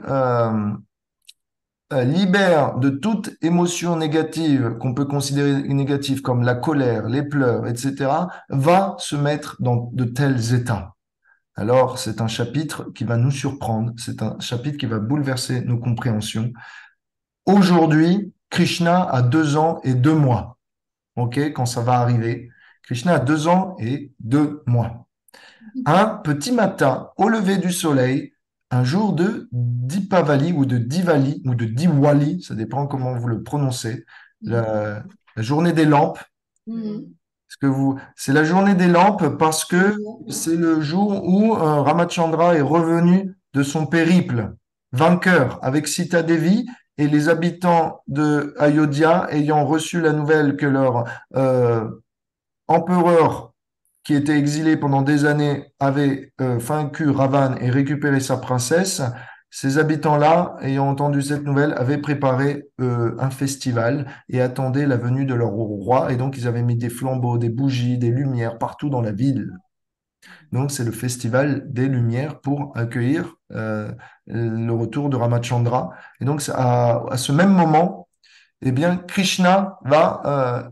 libère de toute émotion négative qu'on peut considérer négative comme la colère, les pleurs, etc., va se mettre dans de tels états. Alors, c'est un chapitre qui va nous surprendre, c'est un chapitre qui va bouleverser nos compréhensions. Aujourd'hui, Krishna a 2 ans et 2 mois. OK, quand ça va arriver. Krishna a 2 ans et 2 mois. Un petit matin, au lever du soleil, un jour de Dipavali ou de Diwali ou de Diwali, ça dépend comment vous le prononcez, la journée des lampes. Mhm. C'est la journée des lampes parce que c'est le jour où Ramachandra est revenu de son périple vainqueur avec Sita Devi et les habitants de Ayodhya ayant reçu la nouvelle que leur euh, empereur qui était exilé pendant des années avait vaincu Ravan et récupéré sa princesse. Ces habitants-là, ayant entendu cette nouvelle, avaient préparé un festival et attendaient la venue de leur roi. Et donc, ils avaient mis des flambeaux, des bougies, des lumières partout dans la ville. Donc, c'est le festival des Lumières pour accueillir le retour de Ramachandra. Et donc, à ce même moment, eh bien, Krishna va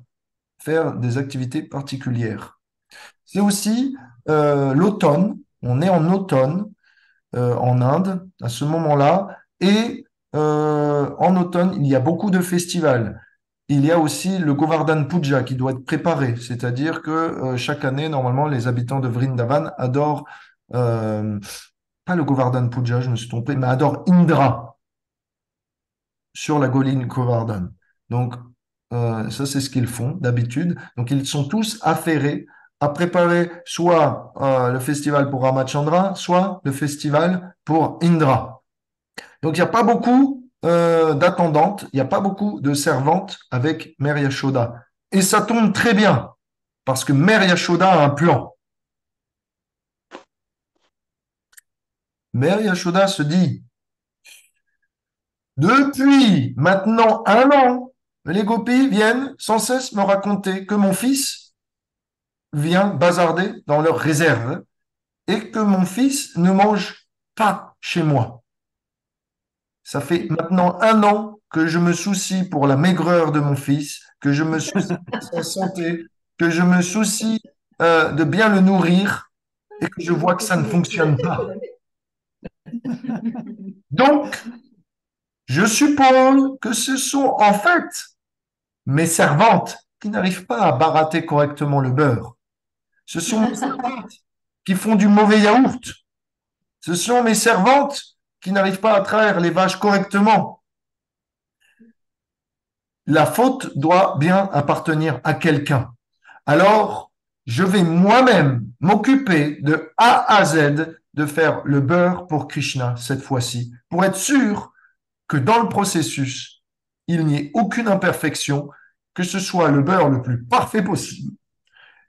faire des activités particulières. C'est aussi l'automne. On est en automne en Inde à ce moment-là. Et en automne, il y a beaucoup de festivals. il y a aussi le Govardhan Puja qui doit être préparé, c'est-à-dire que chaque année, normalement, les habitants de Vrindavan adorent, euh, pas le Govardhan Puja, je me suis trompé, mais adorent Indra sur la colline Govardhan. Donc, ça, c'est ce qu'ils font d'habitude. Donc, ils sont tous affairés à préparer soit le festival pour Ramachandra, soit le festival pour Indra. Donc, il n'y a pas beaucoup d'attendantes, il n'y a pas beaucoup de servantes avec Mère Yashoda. Et ça tombe très bien, parce que Mère Yashoda a un plan. Mère Yashoda se dit, depuis maintenant 1 an, les gopis viennent sans cesse me raconter que mon fils vient bazarder dans leurs réserves et que mon fils ne mange pas chez moi. Ça fait maintenant 1 an que je me soucie pour la maigreur de mon fils, que je me soucie de sa santé, que je me soucie de bien le nourrir et que je vois que ça ne fonctionne pas. Donc, je suppose que ce sont en fait mes servantes qui n'arrivent pas à barater correctement le beurre. Ce sont mes servantes qui font du mauvais yaourt. Ce sont mes servantes qui n'arrivent pas à traire les vaches correctement. La faute doit bien appartenir à quelqu'un. Alors, je vais moi-même m'occuper de A à Z de faire le beurre pour Krishna cette fois-ci, pour être sûr que dans le processus, il n'y ait aucune imperfection, que ce soit le beurre le plus parfait possible,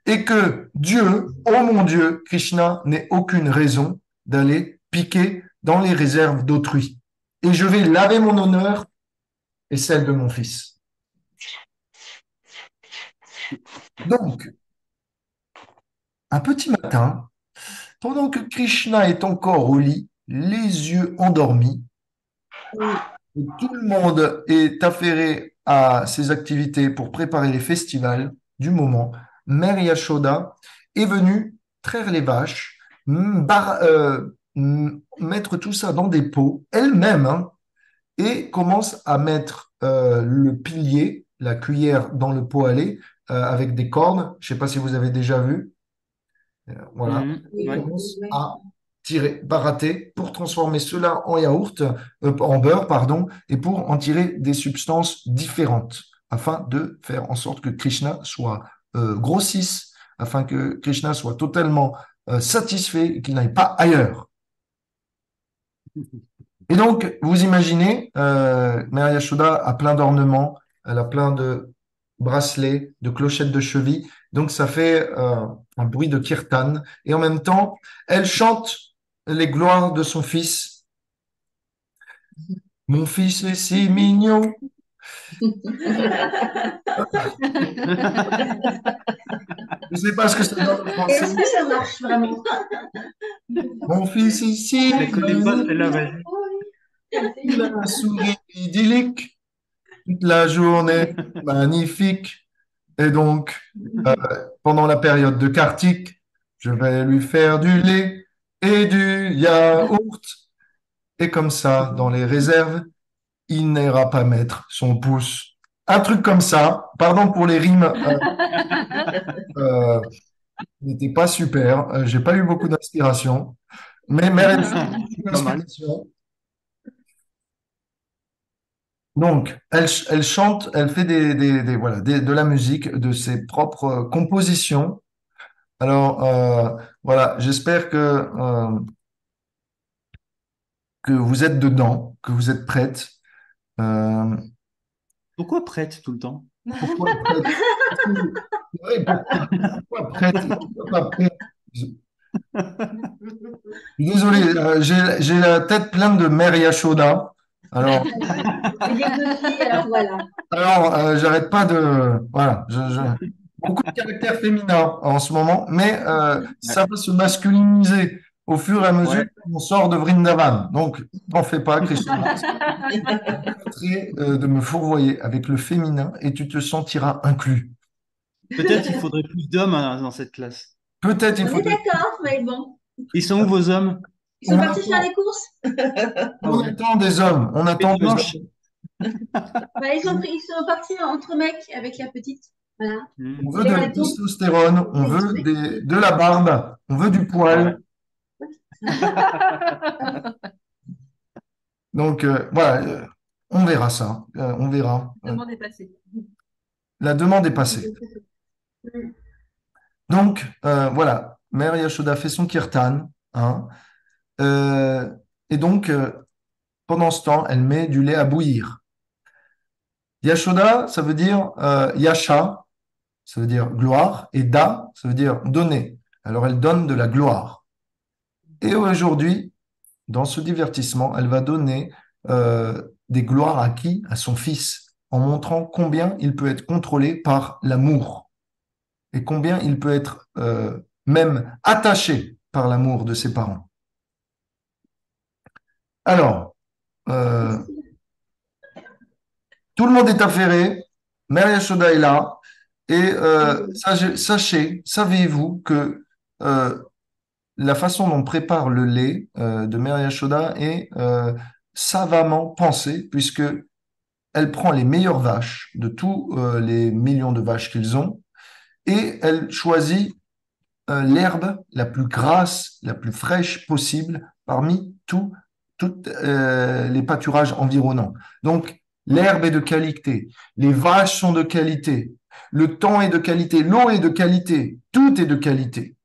et que Dieu, oh mon Dieu, Krishna n'ait aucune raison d'aller piquer dans les réserves d'autrui. Et je vais laver mon honneur et celle de mon fils. Donc, un petit matin, pendant que Krishna est encore au lit, les yeux endormis, et tout le monde est affairé à ses activités pour préparer les festivals du moment, Mère Yashoda est venue traire les vaches, mettre tout ça dans des pots elle-même, hein, et commence à mettre le pilier, la cuillère dans le pot à lait avec des cordes. Je ne sais pas si vous avez déjà vu. Voilà. Oui, Ouais. Commence oui. à tirer, barater pour transformer cela en yaourt, en beurre, pardon, et pour en tirer des substances différentes, afin de faire en sorte que Krishna soit grossisse, afin que Krishna soit totalement satisfait et qu'il n'aille pas ailleurs. Et donc, vous imaginez, Mère Yashoda a plein d'ornements, elle a plein de bracelets, de clochettes de cheville, donc ça fait un bruit de kirtan. Et en même temps, elle chante les gloires de son fils. Mon fils est si mignon. Je ne sais pas ce que ça donne en Est-ce français. que ça marche vraiment? Mon fils est si Je la connais pas, mignon. celle-là, vas-y. Il a un sourire idyllique. Toute la journée, magnifique. Et donc, euh, pendant la période de Kartik, je vais lui faire du lait et du yaourt. Et comme ça, dans les réserves, il n'ira pas mettre son pouce. Un truc comme ça. Pardon pour les rimes, euh, n'était pas super. J'ai pas eu beaucoup d'inspiration. Mais mérite une Pas mal. inspiration. Donc, elle chante, elle fait voilà, de la musique, de ses propres compositions. Alors, voilà, j'espère que vous êtes dedans, que vous êtes prête. Euh, Pourquoi prête tout le temps? pourquoi prête? Oui, pourquoi prête? Pourquoi pas prête? Désolé, j'ai la tête pleine de Mère Yashoda. Alors, Il est petit, alors voilà. j'arrête pas de. Voilà, beaucoup de caractère féminin en ce moment, mais ça va se masculiniser au fur et à mesure Ouais. qu'on sort de Vrindavan. Donc, t'en fais pas, Christian. De me fourvoyer avec le féminin et tu te sentiras inclus. Peut-être il faudrait plus d'hommes hein, dans cette classe. Peut-être il On faut. est d'accord, mais bon. Ils sont où vos hommes? Ils sont On partis attend, faire les courses? Ah on ouais. attend des hommes. On attend Et des dimanche? hommes. Bah, ils sont partis entre mecs avec la petite. Voilà. On Hmm. veut Et de la donc, testostérone, on veut de la barbe, on veut du Ouais. poil. Donc voilà, on verra ça. On verra. La demande est passée. La demande est passée. Mm. Donc voilà, Mère Yashoda fait son kirtan, hein. Euh, et donc pendant ce temps, elle met du lait à bouillir. Yashoda, ça veut dire Yasha, ça veut dire gloire, et Da, ça veut dire donner. Alors elle donne de la gloire. Et aujourd'hui, dans ce divertissement, elle va donner des gloires à qui? À son fils, en montrant combien il peut être contrôlé par l'amour et combien il peut être même attaché par l'amour de ses parents. Alors, euh, tout le monde est affairé, Mère Yashoda est là, et sachez, savez-vous que la façon dont on prépare le lait de Mère Yashoda est savamment pensée, puisque elle prend les meilleures vaches de tous les millions de vaches qu'ils ont et elle choisit l'herbe la plus grasse, la plus fraîche possible parmi tous les pâturages environnants. Donc, l'herbe est de qualité, les vaches sont de qualité, le temps est de qualité, l'eau est de qualité, tout est de qualité.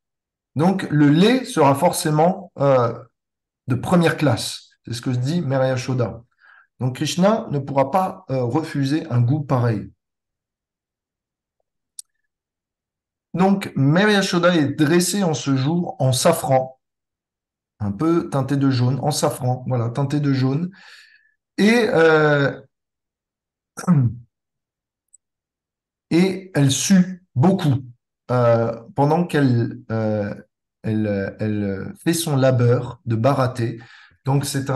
Donc, le lait sera forcément de première classe. C'est ce que dit Mère Yashoda. Donc Krishna ne pourra pas refuser un goût pareil. Donc Mère Yashoda est dressée en ce jour en safran, un peu teinté de jaune, en safran, voilà, teinté de jaune. Et, et elle sue beaucoup pendant qu'elle fait son labeur de barater. Donc c'est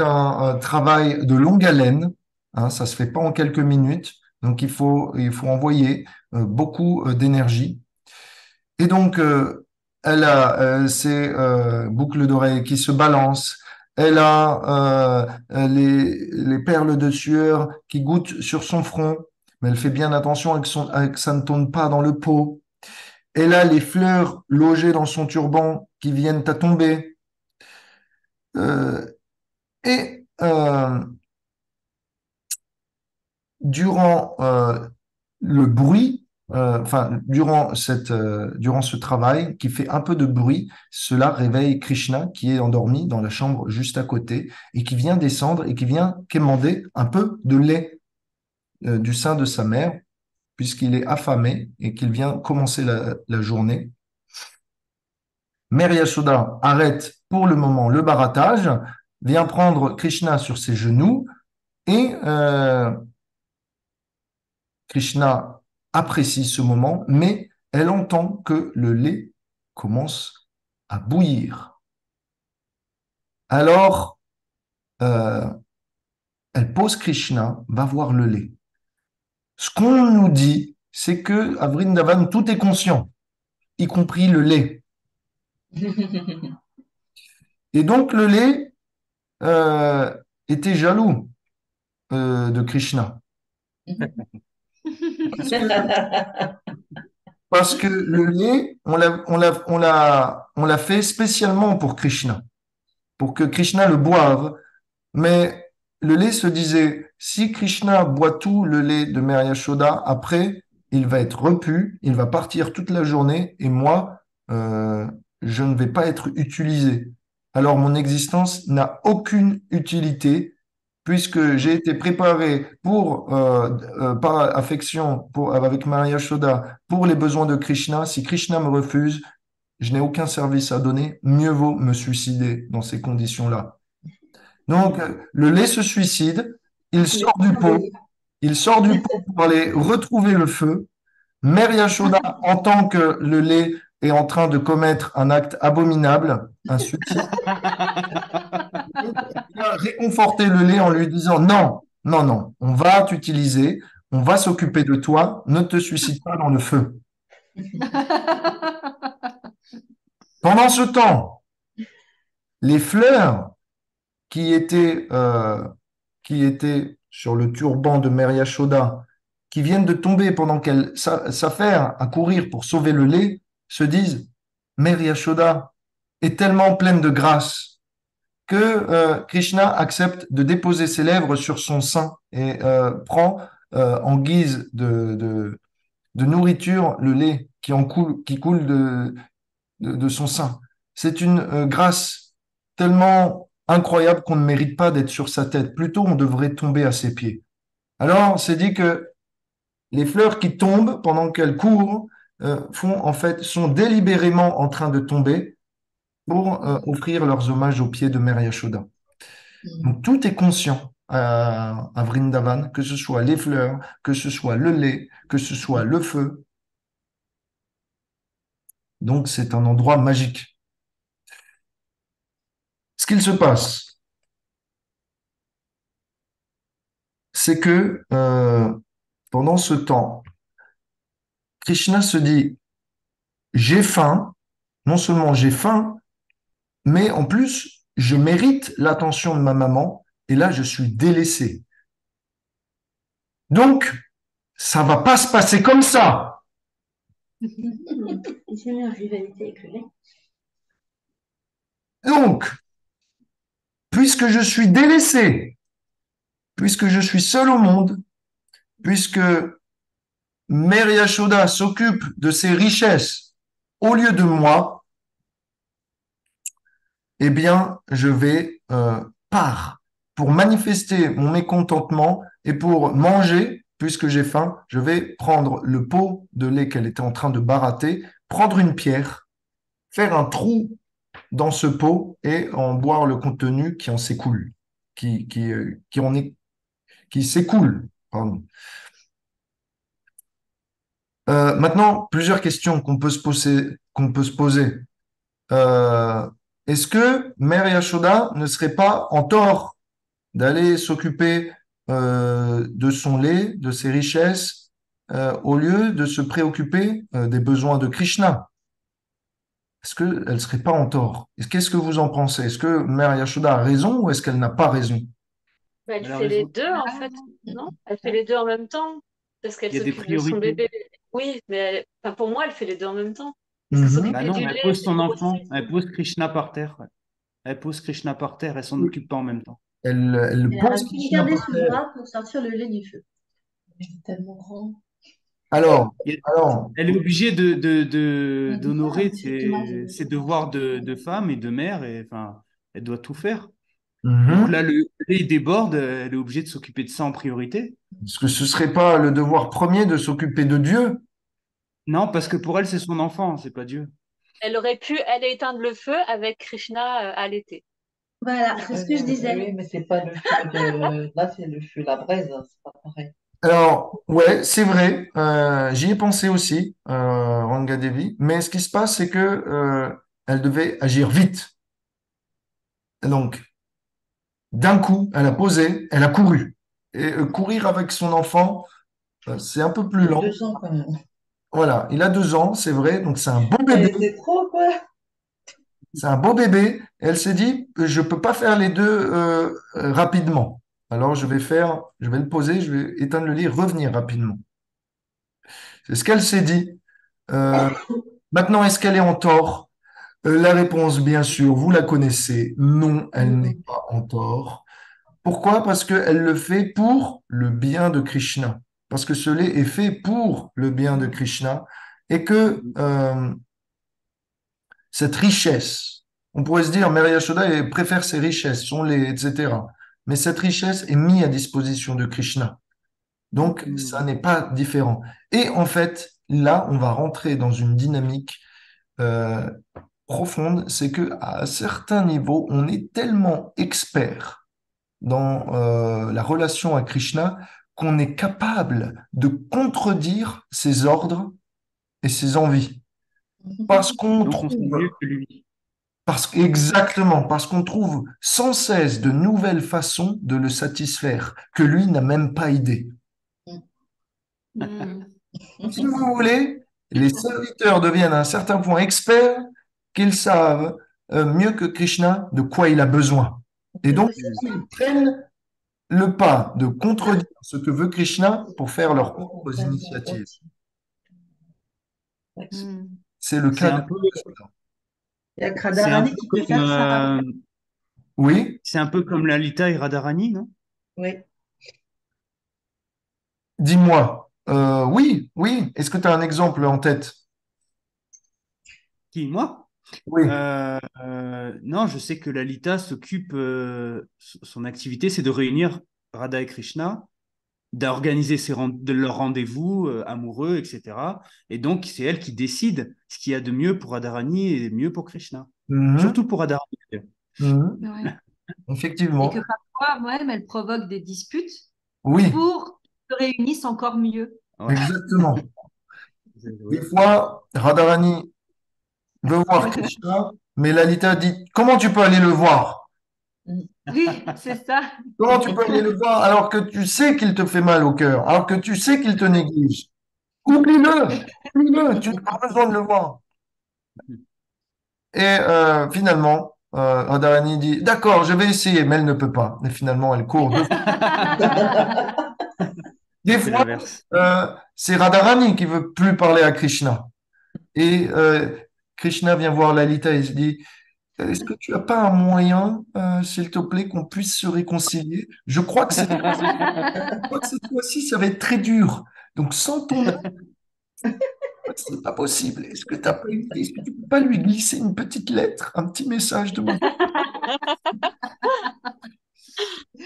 un travail de longue haleine, hein, ça se fait pas en quelques minutes, donc il faut envoyer beaucoup d'énergie. Et donc, elle a ses boucles d'oreilles qui se balancent, elle a les perles de sueur qui gouttent sur son front, mais elle fait bien attention à que ça ne tourne pas dans le pot. Elle a les fleurs logées dans son turban qui viennent à tomber. Euh, et durant le bruit, durant ce travail qui fait un peu de bruit, cela réveille Krishna qui est endormi dans la chambre juste à côté et qui vient descendre et qui vient quémander un peu de lait du sein de sa mère puisqu'il est affamé et qu'il vient commencer la journée. Mère Yashoda arrête pour le moment le baratage, vient prendre Krishna sur ses genoux et Krishna apprécie ce moment, mais elle entend que le lait commence à bouillir. Alors, euh, elle pose Krishna, va voir le lait. Ce qu'on nous dit, c'est que à Vrindavan, tout est conscient, y compris le lait. Et donc, le lait était jaloux de Krishna. Parce que, parce que le lait, on l'a fait spécialement pour Krishna, pour que Krishna le boive. Mais le lait se disait, si Krishna boit tout le lait de Mère Yashoda, après, il va être repu, il va partir toute la journée, et moi, je ne vais pas être utilisé. Alors mon existence n'a aucune utilité, puisque j'ai été préparé par affection, avec Mère Yashoda, pour les besoins de Krishna. Si Krishna me refuse, je n'ai aucun service à donner, mieux vaut me suicider dans ces conditions-là. Donc, le lait se suicide, il sort du pot, il sort du pot pour aller retrouver le feu. Mère Yashoda entend que le lait est en train de commettre un acte abominable, un suicide. Elle va réconforter le lait en lui disant non, non, non, on va t'utiliser, on va s'occuper de toi, ne te suicide pas dans le feu. Pendant ce temps, les fleurs qui étaient sur le turban de Mère Yashoda, qui viennent de tomber pendant qu'elle s'affaire à courir pour sauver le lait, se disent, Mère Yashoda est tellement pleine de grâce que Krishna accepte de déposer ses lèvres sur son sein et prend en guise de nourriture le lait qui coule de son sein. C'est une grâce tellement incroyable qu'on ne mérite pas d'être sur sa tête. Plutôt, on devrait tomber à ses pieds. Alors, c'est dit que les fleurs qui tombent pendant qu'elles courent sont délibérément en train de tomber pour offrir leurs hommages aux pieds de Mère Yashoda. Donc, tout est conscient à Vrindavan, que ce soit les fleurs, que ce soit le lait, que ce soit le feu. Donc, c'est un endroit magique. Ce qu'il se passe, c'est que pendant ce temps, Krishna se dit, j'ai faim, non seulement j'ai faim, mais en plus, je mérite l'attention de ma maman, et là, je suis délaissé. Donc, ça va pas se passer comme ça. Il s'est mis en rivalité avec le lait. Donc, puisque je suis délaissé, puisque je suis seul au monde, puisque Mère Yashoda s'occupe de ses richesses au lieu de moi, eh bien, je vais par pour manifester mon mécontentement et pour manger, puisque j'ai faim, je vais prendre le pot de lait qu'elle était en train de barather, prendre une pierre, faire un trou dans ce pot et en boire le contenu qui en s'écoule, qui s'écoule. Pardon. Maintenant, plusieurs questions qu'on peut se poser. Est-ce que Mère Yashoda ne serait pas en tort d'aller s'occuper de son lait, de ses richesses, au lieu de se préoccuper des besoins de Krishna? Est-ce qu'elle ne serait pas en tort? Qu'est-ce que vous en pensez? Est-ce que Mère Yashoda a raison ou est-ce qu'elle n'a pas raison? Elle Elle a fait les raison. deux, en fait, non? Elle fait les deux en même temps, parce qu'elle Il y a des s'occupe de son priorités. bébé. Oui, mais enfin, pour moi, elle fait les deux en même temps. Parce que Mhm. Bah s'occuper non, du elle lait, pose c'est son enfant, grossir. elle pose Krishna par terre. Ouais. Elle pose Krishna par terre, elle s'en occupe pas en même temps. Elle Elle pose a pu Krishna garder par sous le terre. bras pour sortir le lait du feu. Il est tellement grand. Alors, Il y a- alors, Elle est obligée d'honorer C'est Thomas, j'ai ses besoin. devoirs de femme et de mère, et enfin, elle doit tout faire. Donc mhm. là, le lait déborde, elle est obligée de s'occuper de ça en priorité. Est-ce que ce serait pas le devoir premier de s'occuper de Dieu? Non, parce que pour elle, c'est son enfant, c'est pas Dieu. Elle aurait pu, elle, éteindre le feu avec Krishna à l'été. Voilà, c'est ce que je disais. Oui, mais c'est pas le feu de. Là, c'est le feu, la braise, hein, c'est pas pareil. Alors, ouais, c'est vrai, j'y ai pensé aussi, Ranga Devi, mais ce qui se passe, c'est que elle devait agir vite. Et donc, d'un coup, elle a posé, elle a couru. Et courir avec son enfant, c'est un peu plus Il a lent. 2 ans quand même. Voilà, il a 2 ans, c'est vrai, donc c'est un beau bébé. C'est trop, quoi. C'est un beau bébé. Et elle s'est dit, je peux pas faire les deux rapidement. Alors, je vais le poser, je vais éteindre le lit, revenir rapidement. C'est ce qu'elle s'est dit. Euh, Maintenant, est-ce qu'elle est en tort? La réponse, bien sûr, vous la connaissez. Non, elle n'est pas en tort. Pourquoi? Parce qu'elle le fait pour le bien de Krishna. Parce que ce lait est fait pour le bien de Krishna. Et que cette richesse, on pourrait se dire, Mère Yashoda elle préfère ses richesses, son lait, etc. Mais cette richesse est mise à disposition de Krishna. Donc, ça n'est pas différent. Et en fait, là, on va rentrer dans une dynamique euh, profonde, c'est que à certains niveaux, on est tellement expert dans la relation à Krishna qu'on est capable de contredire ses ordres et ses envies. Parce qu'on Donc on sait trouve, mieux que lui. exactement, parce qu'on trouve sans cesse de nouvelles façons de le satisfaire, que lui n'a même pas idée. Hmm. Si vous voulez, les serviteurs deviennent à un certain point experts qu'ils savent mieux que Krishna de quoi il a besoin. Et donc, C'est ça. ils prennent le pas de contredire ce que veut Krishna pour faire leurs On propres prenne initiatives. Hmm. C'est le C'est cas un de... peu, Il y a que c'est un Radharani peu qui peut comme, faire ça. Oui, c'est un peu comme Lalita et Radharani, non? Oui. dis-moi. Oui, oui. Est-ce que tu as un exemple en tête? Qui, moi? Oui. Non, je sais que Lalita s'occupe, son activité, c'est de réunir Radha et Krishna, d'organiser de leurs rendez-vous amoureux, etc. Et donc, c'est elle qui décide ce qu'il y a de mieux pour Radharani et mieux pour Krishna. Mhm, Surtout pour Radharani, d'ailleurs. mhm. Ouais. Et Effectivement. que parfois, moi-même, elle provoque des disputes Oui, pour qu'ils se réunissent encore mieux. Ouais. exactement. Des Oui. fois, Radharani veut voir Krishna, mais Lalita dit, comment tu peux aller le voir? Oui, c'est ça. Comment tu peux aller le voir alors que tu sais qu'il te fait mal au cœur, alors que tu sais qu'il te néglige? Oublie-le, oublie-le, tu n'as pas besoin de le voir. Et finalement, Radharani dit, d'accord, je vais essayer, mais elle ne peut pas. Et finalement, elle court deux. Elle Des fait fois, l'inverse. c'est Radharani qui veut plus parler à Krishna. Et Krishna vient voir Lalita et se dit, est-ce que tu n'as pas un moyen, s'il te plaît, qu'on puisse se réconcilier? Je crois que cette fois-ci, ça va être très dur. Donc, sans ton aide, c'est pas possible. Est-ce que t'as pas une idée? Est-ce que tu peux pas lui glisser une petite lettre, un petit message de moi?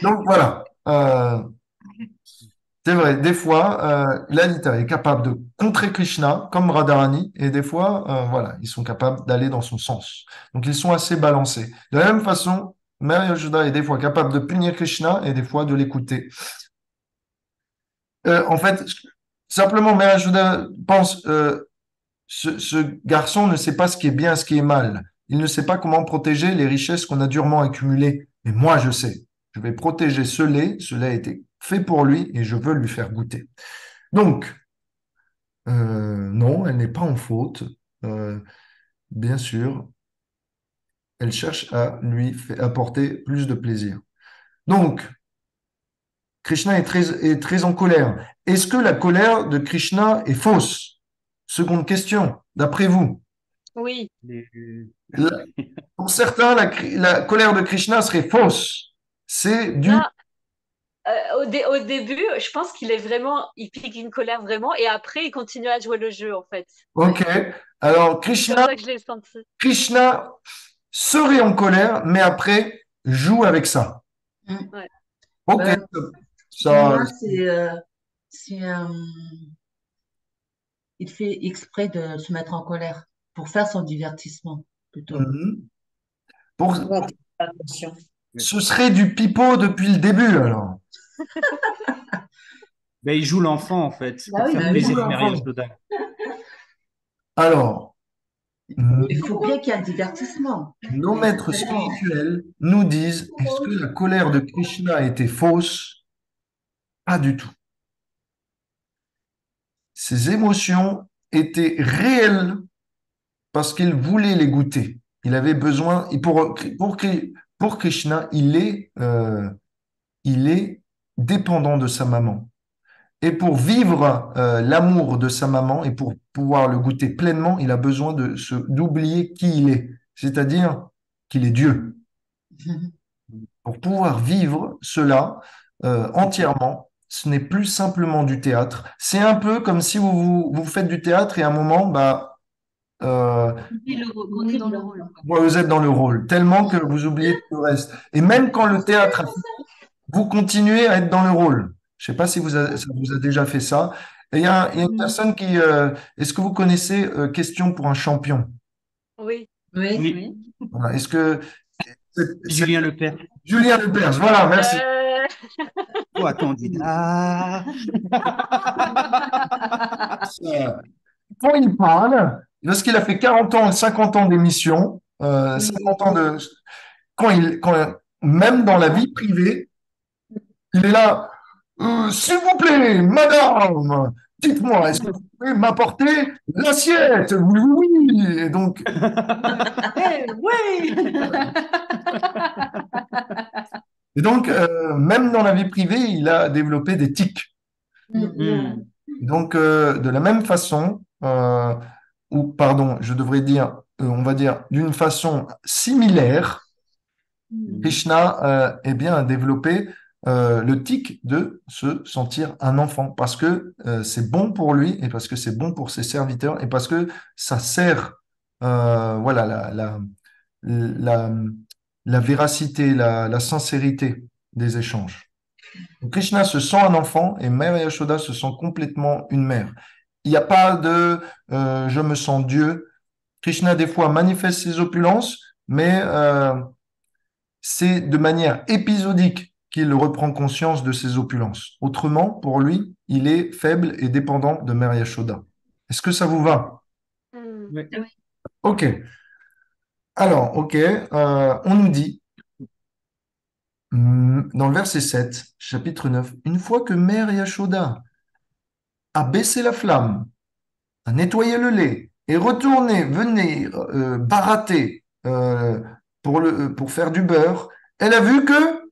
Donc, voilà. C'est vrai, des fois, Lalita est capable de contrer Krishna comme Radharani, et des fois, voilà, ils sont capables d'aller dans son sens. Donc, ils sont assez balancés. De la même façon, Mary Yashoda est des fois capable de punir Krishna et des fois de l'écouter. En fait, simplement, Mary Yashoda pense, ce garçon ne sait pas ce qui est bien, ce qui est mal. Il ne sait pas comment protéger les richesses qu'on a durement accumulées. Mais moi, je sais. Je vais protéger ce lait. Ce lait a été fait pour lui et je veux lui faire goûter. Donc, non, elle n'est pas en faute. Euh, bien sûr, elle cherche à lui apporter plus de plaisir. Donc, Krishna est très en colère. Est-ce que la colère de Krishna est fausse? Seconde question, d'après vous. Oui. Les- La- Pour certains, la colère de Krishna serait fausse. C'est Non, du... au début, je pense qu'il est vraiment, il pique une colère vraiment, et après, il continue à jouer le jeu, en fait. Ok. Alors, C'est comme ça que je l'ai senti. Krishna serait en colère, mais après, joue avec ça. Ouais. Ok. Ben, pour Ça, moi, c'est, il fait exprès de se mettre en colère pour faire son divertissement, plutôt. mhm. Pour, On va attirer l'attention. ce serait du pipeau depuis le début, alors. Ben, il joue l'enfant, en fait, Bah pour oui, faire bah Il oui. joue plaisir à Mary l'enfant. Yashoda. Alors, Il faut bien qu'il y ait un divertissement. nos maîtres spirituels nous disent, est-ce que la colère de Krishna était fausse? Pas du tout. Ses émotions étaient réelles parce qu'il voulait les goûter. Il avait besoin, et pour Krishna, il est dépendant de sa maman. Et pour vivre l'amour de sa maman et pour pouvoir le goûter pleinement, il a besoin d'oublier qui il est, c'est-à-dire qu'il est Dieu. Pour pouvoir vivre cela entièrement, ce n'est plus simplement du théâtre. C'est un peu comme si vous faites du théâtre et à un moment, bah, euh, On est dans le rôle, quoi. vous êtes dans le rôle, tellement que vous oubliez tout le reste. Et même quand le théâtre, vous continuez à être dans le rôle. Je ne sais pas si ça vous a déjà fait ça. Et il y a une personne qui... est-ce que vous connaissez Question pour un champion? Oui. Oui. Oui, Oui. Voilà. Est-ce que... Julien Lepers. Julien Lepers, voilà, merci. Toi, candidat. Quand il parle, lorsqu'il a fait 40 ans, 50 ans d'émission, 50 ans de... même dans la vie privée, il est là, s'il vous plaît, madame, dites-moi, est-ce que vous pouvez m'apporter l'assiette? Oui, oui, oui. Et donc, Eh, oui. Et donc, même dans la vie privée, il a développé des tics. Hmm. Donc, de la même façon, ou pardon, je devrais dire, on va dire d'une façon similaire, Krishna, eh bien, a développé le tic de se sentir un enfant parce que c'est bon pour lui et parce que c'est bon pour ses serviteurs et parce que ça sert, voilà, la, la véracité, la sincérité des échanges. Donc, Krishna se sent un enfant et Mère Yashoda se sent complètement une mère. Il n'y a pas de je me sens Dieu. Krishna, des fois, manifeste ses opulences, mais c'est de manière épisodique qu'il reprend conscience de ses opulences. Autrement, pour lui, il est faible et dépendant de Mère Yashoda. Est-ce que ça vous va? Hmm. Ouais. Ok. Alors, ok, on nous dit dans le verset 7, chapitre 9, une fois que Mère Yashoda a baissé la flamme, a nettoyé le lait et retourné venir barater pour faire du beurre, elle a vu que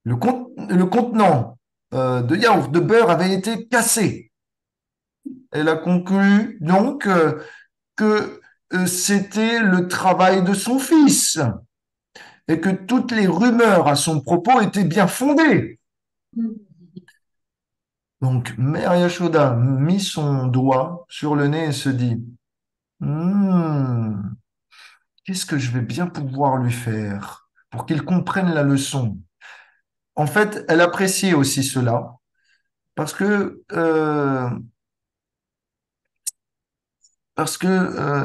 le contenant de yaourt, de beurre avait été cassé. Elle a conclu donc que c'était le travail de son fils et que toutes les rumeurs à son propos étaient bien fondées. Donc, Mère Yashoda mit son doigt sur le nez et se dit, Hmm, qu'est-ce que je vais bien pouvoir lui faire pour qu'il comprenne la leçon? En fait, elle appréciait aussi cela parce que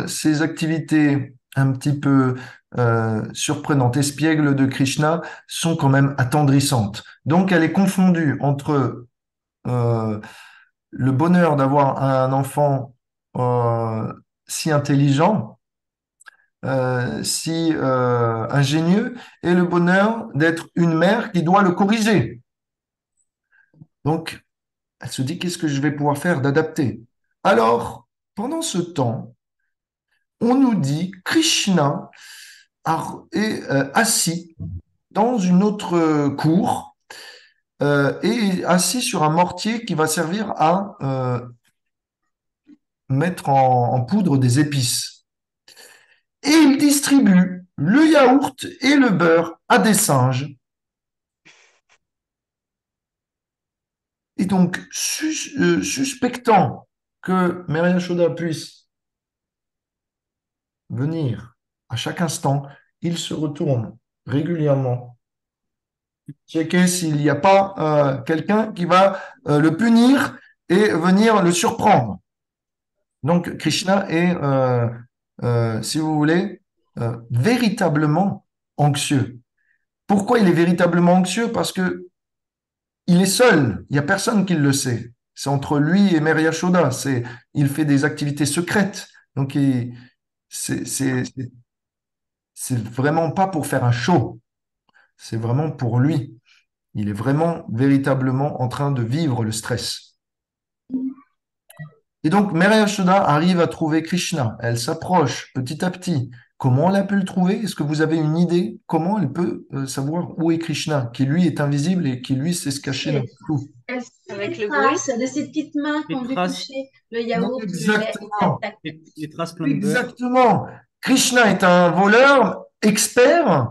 ces activités un petit peu surprenantes, espiègles de Krishna sont quand même attendrissantes. Donc, elle est confondue entre euh, le bonheur d'avoir un enfant si intelligent, si ingénieux, et le bonheur d'être une mère qui doit le corriger. Donc, elle se dit, qu'est-ce que je vais pouvoir faire d'adapter? Alors, pendant ce temps, on nous dit Krishna est assis dans une autre cour et assis sur un mortier qui va servir à mettre en poudre des épices. Et il distribue le yaourt et le beurre à des singes. Et donc, suspectant que Mère Yashoda puisse venir à chaque instant, il se retourne régulièrement, checker s'il n'y a pas quelqu'un qui va le punir et venir le surprendre. Donc, Krishna est, si vous voulez, véritablement anxieux. Pourquoi il est véritablement anxieux? Parce que il est seul, il n'y a personne qui le sait. C'est entre lui et Mère Yashoda. Il fait des activités secrètes. Donc, c'est vraiment pas pour faire un show. C'est vraiment pour lui. Il est vraiment, véritablement en train de vivre le stress. Et donc, Mère Yashoda arrive à trouver Krishna. Elle s'approche petit à petit. Comment elle a pu le trouver? Est-ce que vous avez une idée? Comment elle peut savoir où est Krishna, qui lui est invisible et qui lui sait se cacher dans tout? Elle sait Avec les le bruit. traces de ses petites mains qui Les ont dû traces, toucher le yaourt, le lait. Tac, Exactement. tac. les traces plein de beurre. Exactement. Krishna est un voleur expert,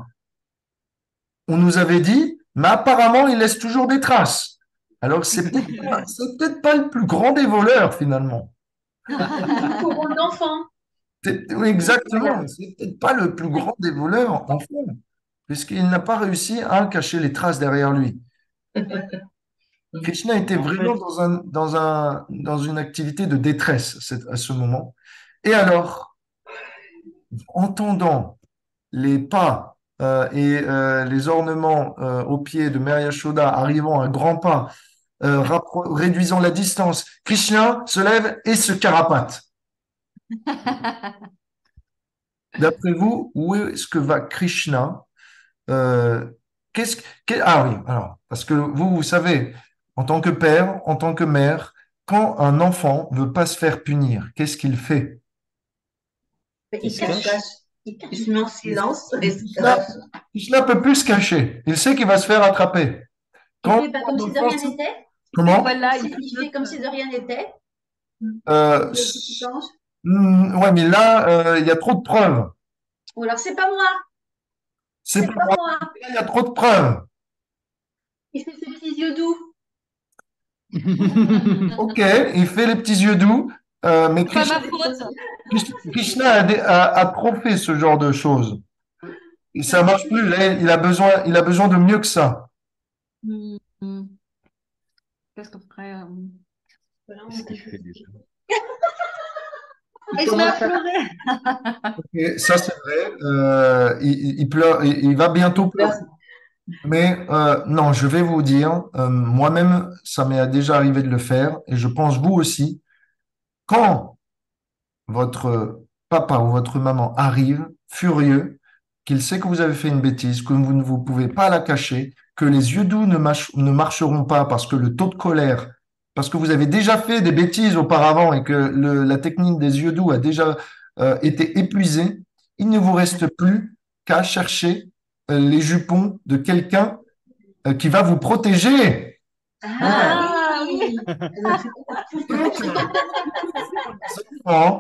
on nous avait dit, mais apparemment, il laisse toujours des traces. Alors, c'est peut-être pas le plus grand des voleurs, finalement. Pour un enfant. Oui, exactement. Voilà. C'est peut-être pas le plus grand des voleurs, en fait, puisqu'il n'a pas réussi à cacher les traces derrière lui. Krishna était En vraiment fait, dans une activité de détresse à ce moment. Et alors, entendant les pas les ornements aux pieds de Mère Yashoda arrivant à grands pas, réduisant la distance, Krishna se lève et se carapate. D'après vous, où est-ce que va Krishna? Euh, ah oui, alors, parce que vous savez, en tant que père, en tant que mère, quand un enfant veut pas se faire punir, qu'est-ce qu'il fait? Il il se se cache. cache. Il se met en silence. Et Krishna peut plus se cacher. Il sait qu'il va se faire attraper. Il Quand fait pas comme si de rien n'était. Comment? Voilà, Il fait comme si de rien n'était. Euh, Il y a tout qui change. ouais, mais là, il y a trop de preuves. Ou alors, c'est pas moi. C'est C'est pas pas moi. moi. Là, il y a trop de preuves. Il fait ses petits yeux doux. Ok, il fait les petits yeux doux, mais pas ma faute. Krishna a trop fait ce genre de choses. Et ça marche plus. Là, il a besoin de mieux que ça. Hmm, hmm. Qu'est-ce qu'on ferait Qu'est-ce qu'il fait déjà? Il se met à pleurer. Et ça, c'est vrai. Il pleure, il va bientôt pleurer. Mais non, je vais vous dire, moi-même, ça m'est déjà arrivé de le faire, et je pense vous aussi. Quand votre papa ou votre maman arrive furieux, qu'il sait que vous avez fait une bêtise, que vous ne vous pouvez pas la cacher, que les yeux doux ne marcheront pas parce que le taux de colère, parce que vous avez déjà fait des bêtises auparavant et que la technique des yeux doux a déjà été épuisée, il ne vous reste plus qu'à chercher les jupons de quelqu'un qui va vous protéger. Ah oui.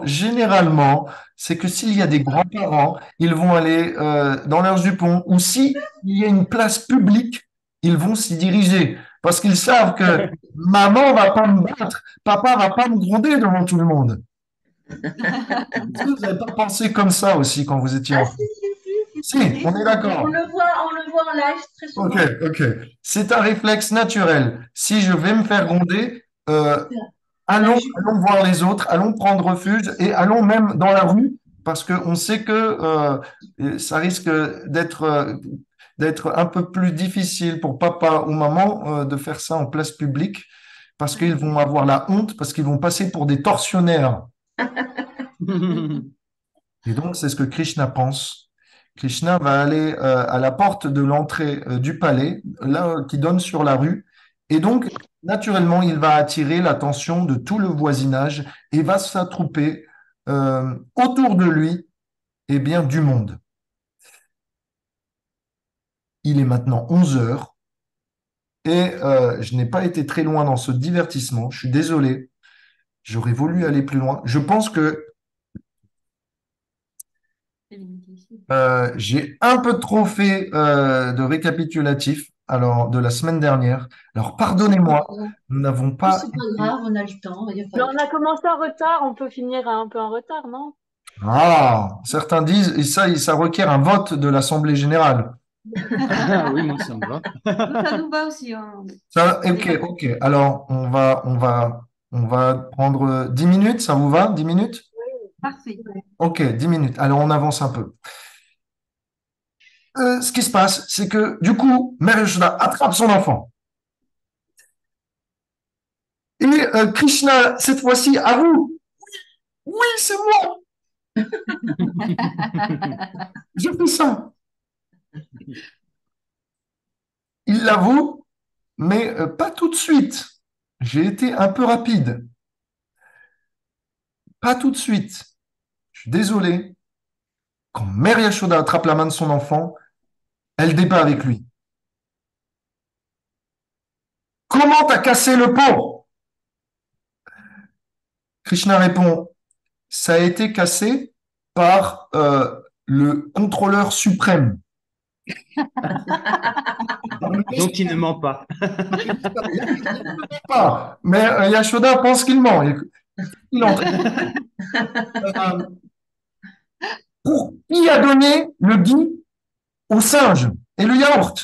Généralement, c'est que s'il y a des grands-parents, ils vont aller dans leurs jupons, ou si il y a une place publique, ils vont s'y diriger parce qu'ils savent que maman va pas me battre, papa va pas me gronder devant tout le monde. Est-ce que vous n'avez pas pensé comme ça aussi quand vous étiez Ah enfant? Si, si. on est d'accord. On le voit en live très souvent. Ok, ok. C'est un réflexe naturel. Si je vais me faire gronder, allons voir les autres, allons prendre refuge et allons même dans la rue parce qu'on sait que ça risque d'être un peu plus difficile pour papa ou maman de faire ça en place publique parce qu'ils vont avoir la honte, parce qu'ils vont passer pour des tortionnaires. Et donc, c'est ce que Krishna pense. Krishna va aller à la porte de l'entrée du palais, là qui donne sur la rue, et donc, naturellement, il va attirer l'attention de tout le voisinage et va s'attrouper autour de lui, eh bien, du monde. Il est maintenant 11 heures et je n'ai pas été très loin dans ce divertissement. Je suis désolé, j'aurais voulu aller plus loin. Je pense que j'ai un peu trop fait de récapitulatif alors, de la semaine dernière. Alors, pardonnez-moi, nous n'avons pas. C'est pas grave, on a le temps. Il y a pas Mais de- on a commencé en retard, on peut finir un peu en retard, non? Ah, certains disent, et ça requiert un vote de l'Assemblée générale. Ah oui, moi, ça me va. Ça nous va aussi. Hein. Ça, ok, ok. Alors, on va prendre 10 minutes, ça vous va? 10 minutes? Parfait. Ok, 10 minutes. Alors, on avance un peu. Ce qui se passe, c'est que du coup, Mère Yashoda attrape son enfant. Et Krishna, cette fois-ci, avoue, oui, c'est moi, j'ai fait ça. Il l'avoue, mais pas tout de suite. J'ai été un peu rapide. Pas tout de suite. Je suis désolé. Quand Mère Yashoda attrape la main de son enfant, elle débat avec lui. Comment t'as cassé le pot? Krishna répond, ça a été cassé par le contrôleur suprême. Donc, il ne ment pas. Pas. Mais Yashoda pense qu'il ment. Il entre. Pour qui a donné le gui au singe et le yaourt?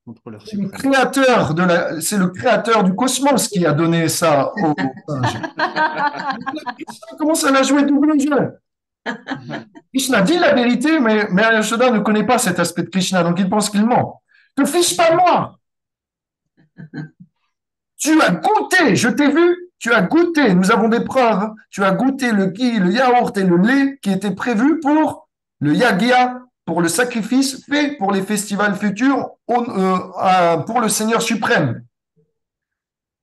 Contrôleur C'est le suprême. créateur c'est le créateur du cosmos qui a donné ça au singe. Krishna commence à la jouer double jeu. Krishna dit la vérité, mais Yashoda ne connaît pas cet aspect de Krishna, donc il pense qu'il ment. Te fiche pas de moi. Tu as goûté, je t'ai vu, tu as goûté, nous avons des preuves. Tu as goûté le ghee, le yaourt et le lait qui étaient prévus pour le yagya, pour le sacrifice fait pour les festivals futurs pour le Seigneur suprême.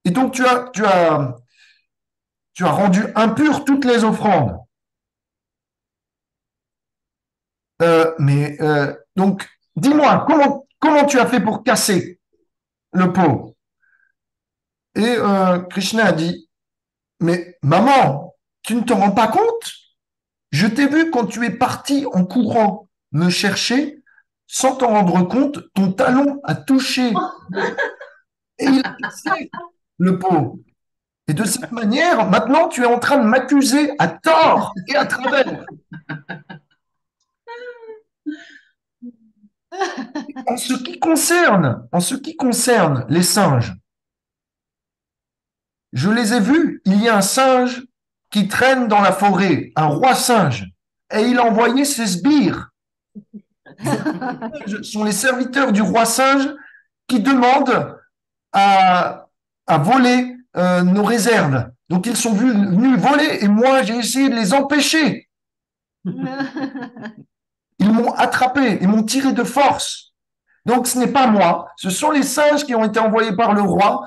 Et donc tu as rendu impures toutes les offrandes. Donc, dis-moi, comment tu as fait pour casser le pot? Et Krishna a dit, mais maman, tu ne te rends pas compte? Je t'ai vu quand tu es parti en courant me chercher, sans t'en rendre compte, ton talon a touché et il a cassé le pot. Et de cette manière, maintenant, tu es en train de m'accuser à tort et à travers. En ce qui concerne les singes, je les ai vus. Il y a un singe qui traîne dans la forêt, un roi singe, et il a envoyé ses sbires. Ce sont les serviteurs du roi singe qui demandent à voler nos réserves. Donc ils sont venus voler et moi j'ai essayé de les empêcher. Ils m'ont attrapé, ils m'ont tiré de force. Donc ce n'est pas moi, ce sont les singes qui ont été envoyés par le roi.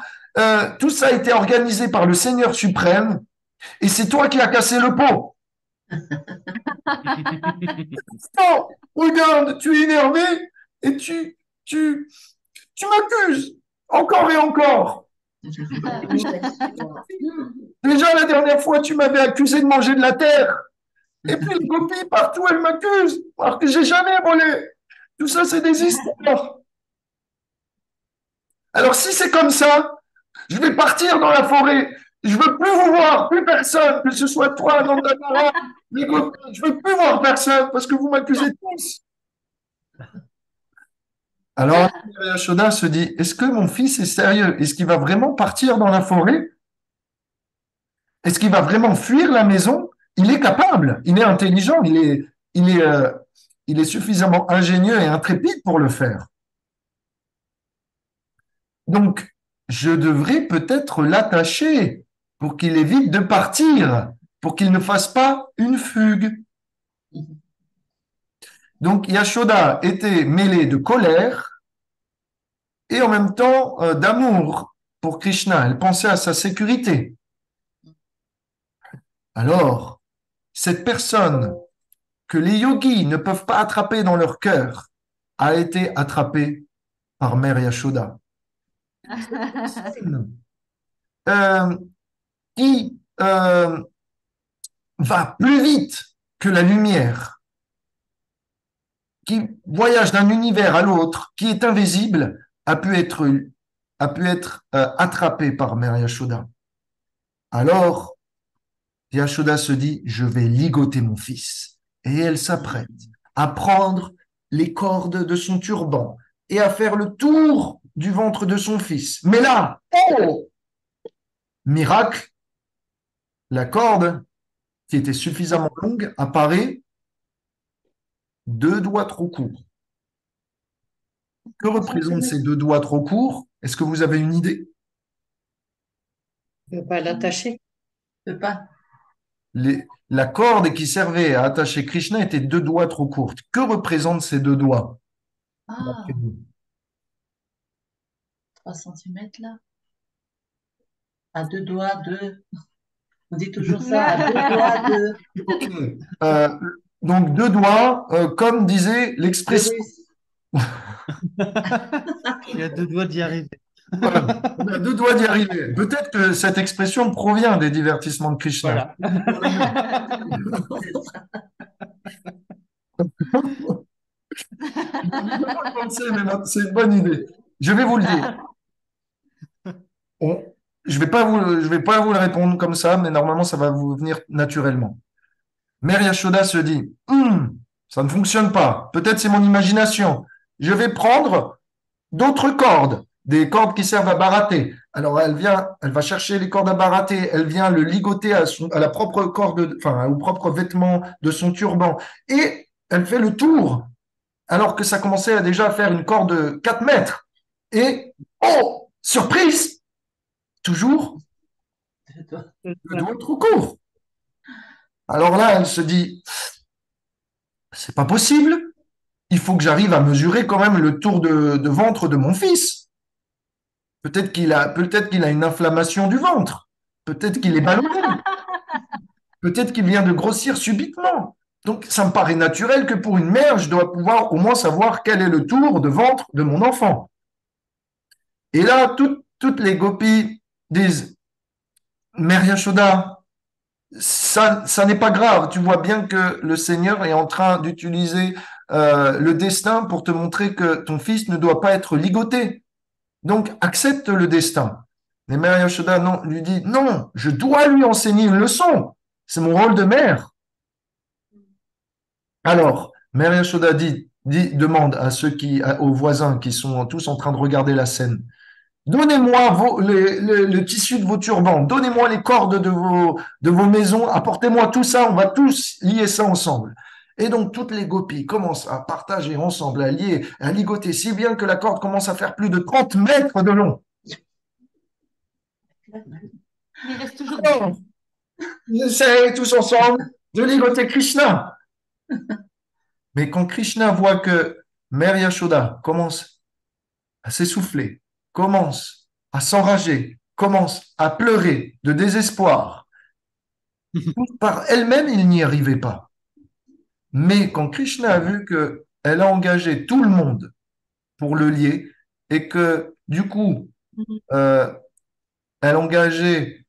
Tout ça a été organisé par le Seigneur suprême et c'est toi qui as cassé le pot. Non, regarde, tu es énervé et tu, tu m'accuses encore et encore. Déjà la dernière fois, tu m'avais accusé de manger de la terre. Et puis les copies, partout, elles m'accusent, alors que j'ai jamais volé. Tout ça, c'est des histoires. Alors si c'est comme ça, je vais partir dans la forêt. Je veux plus vous voir, plus personne, que ce soit toi, Nandamara, les copies. Je veux plus voir personne parce que vous m'accusez tous. Alors, Yashoda se dit, est-ce que mon fils est sérieux? Est-ce qu'il va vraiment partir dans la forêt? Est-ce qu'il va vraiment fuir la maison? Il est capable, il est intelligent, il est suffisamment ingénieux et intrépide pour le faire. Donc, je devrais peut-être l'attacher pour qu'il évite de partir, pour qu'il ne fasse pas une fugue. Donc, Yashoda était mêlée de colère et en même temps d'amour pour Krishna. Elle pensait à sa sécurité. Alors, cette personne que les yogis ne peuvent pas attraper dans leur cœur a été attrapée par Mère Yashoda. Euh, qui va plus vite que la lumière, qui voyage d'un univers à l'autre, qui est invisible, a pu être attrapé par Mère Yashoda. Alors, Yashoda se dit, je vais ligoter mon fils. Et elle s'apprête à prendre les cordes de son turban et à faire le tour du ventre de son fils. Mais là, oh, miracle, la corde qui était suffisamment longue apparaît 2 doigts trop courts. Que représentent ces 2 doigts trop courts? Est-ce que vous avez une idée? Je ne peux pas l'attacher. Je ne peux pas. La corde qui servait à attacher Krishna était 2 doigts trop courte. Que représentent ces 2 doigts? Ah, 3 centimètres là. À 2 doigts de. On dit toujours ça, à 2 doigts de. Ok. Donc 2 doigts, comme disait de l'expression. Russe. Il y a 2 doigts d'y arriver. Voilà. On a 2 doigts d'y arriver. Peut-être que cette expression provient des divertissements de Krishna. Voilà. C'est une bonne idée. Je vais vous le dire. Je vais pas vous le répondre comme ça, mais normalement, ça va vous venir naturellement. Mère Yashoda se dit, ça ne fonctionne pas. Peut-être c'est mon imagination. Je vais prendre d'autres cordes, des cordes qui servent à barater. Alors elle va chercher les cordes à barater, elle vient le ligoter à la propre corde, enfin au propre vêtement de son turban, et elle fait le tour, alors que ça commençait déjà à faire une corde de 4 mètres. Et oh, surprise, toujours 2 doigts trop court. Alors là, elle se dit, c'est pas possible. Il faut que j'arrive à mesurer quand même le tour de ventre de mon fils. Peut-être qu'il a une inflammation du ventre. Peut-être qu'il est ballonné. Peut-être qu'il vient de grossir subitement. Donc, ça me paraît naturel que pour une mère, je dois pouvoir au moins savoir quel est le tour de ventre de mon enfant. Et là, toutes les gopis disent, Mère Yashoda, ça n'est pas grave. Tu vois bien que le Seigneur est en train d'utiliser le destin pour te montrer que ton fils ne doit pas être ligoté. Donc, accepte le destin. Mais Mère Yashoda non, lui dit, non, je dois lui enseigner une leçon. C'est mon rôle de mère. Alors, Mère Yashoda demande à aux voisins qui sont tous en train de regarder la scène, donnez-moi le tissu de vos turbans, donnez-moi les cordes de vos maisons, apportez-moi tout ça, on va tous lier ça ensemble. Et donc, toutes les gopis commencent à partager ensemble, à lier, à ligoter, si bien que la corde commence à faire plus de 30 mètres de long. Il reste toujours Alors, ils essayent tous ensemble de ligoter Krishna. Mais quand Krishna voit que Mère Yashoda commence à s'essouffler, commence à s'enrager, commence à pleurer de désespoir, par elle-même, il n'y arrivait pas. Mais quand Krishna a vu qu'elle a engagé tout le monde pour le lier et que du coup, euh, elle engageait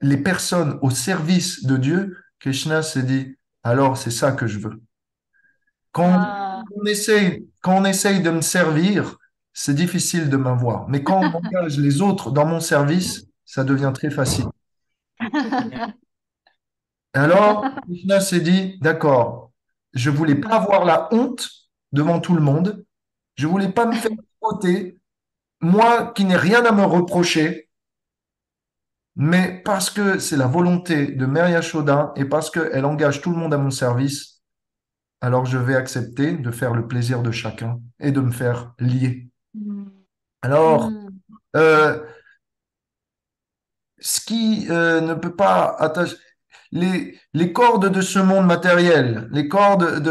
les personnes au service de Dieu, Krishna s'est dit, alors c'est ça que je veux. Ah. Quand on essaye de me servir, c'est difficile de m'avoir. Mais quand on engage les autres dans mon service, ça devient très facile. Alors, Krishna s'est dit, d'accord, je voulais pas avoir la honte devant tout le monde. Je voulais pas me faire ôter, moi qui n'ai rien à me reprocher, mais parce que c'est la volonté de Mère Yashoda et parce qu'elle engage tout le monde à mon service, alors je vais accepter de faire le plaisir de chacun et de me faire lier. Alors, euh, ce qui ne peut pas attacher les cordes de ce monde matériel, les cordes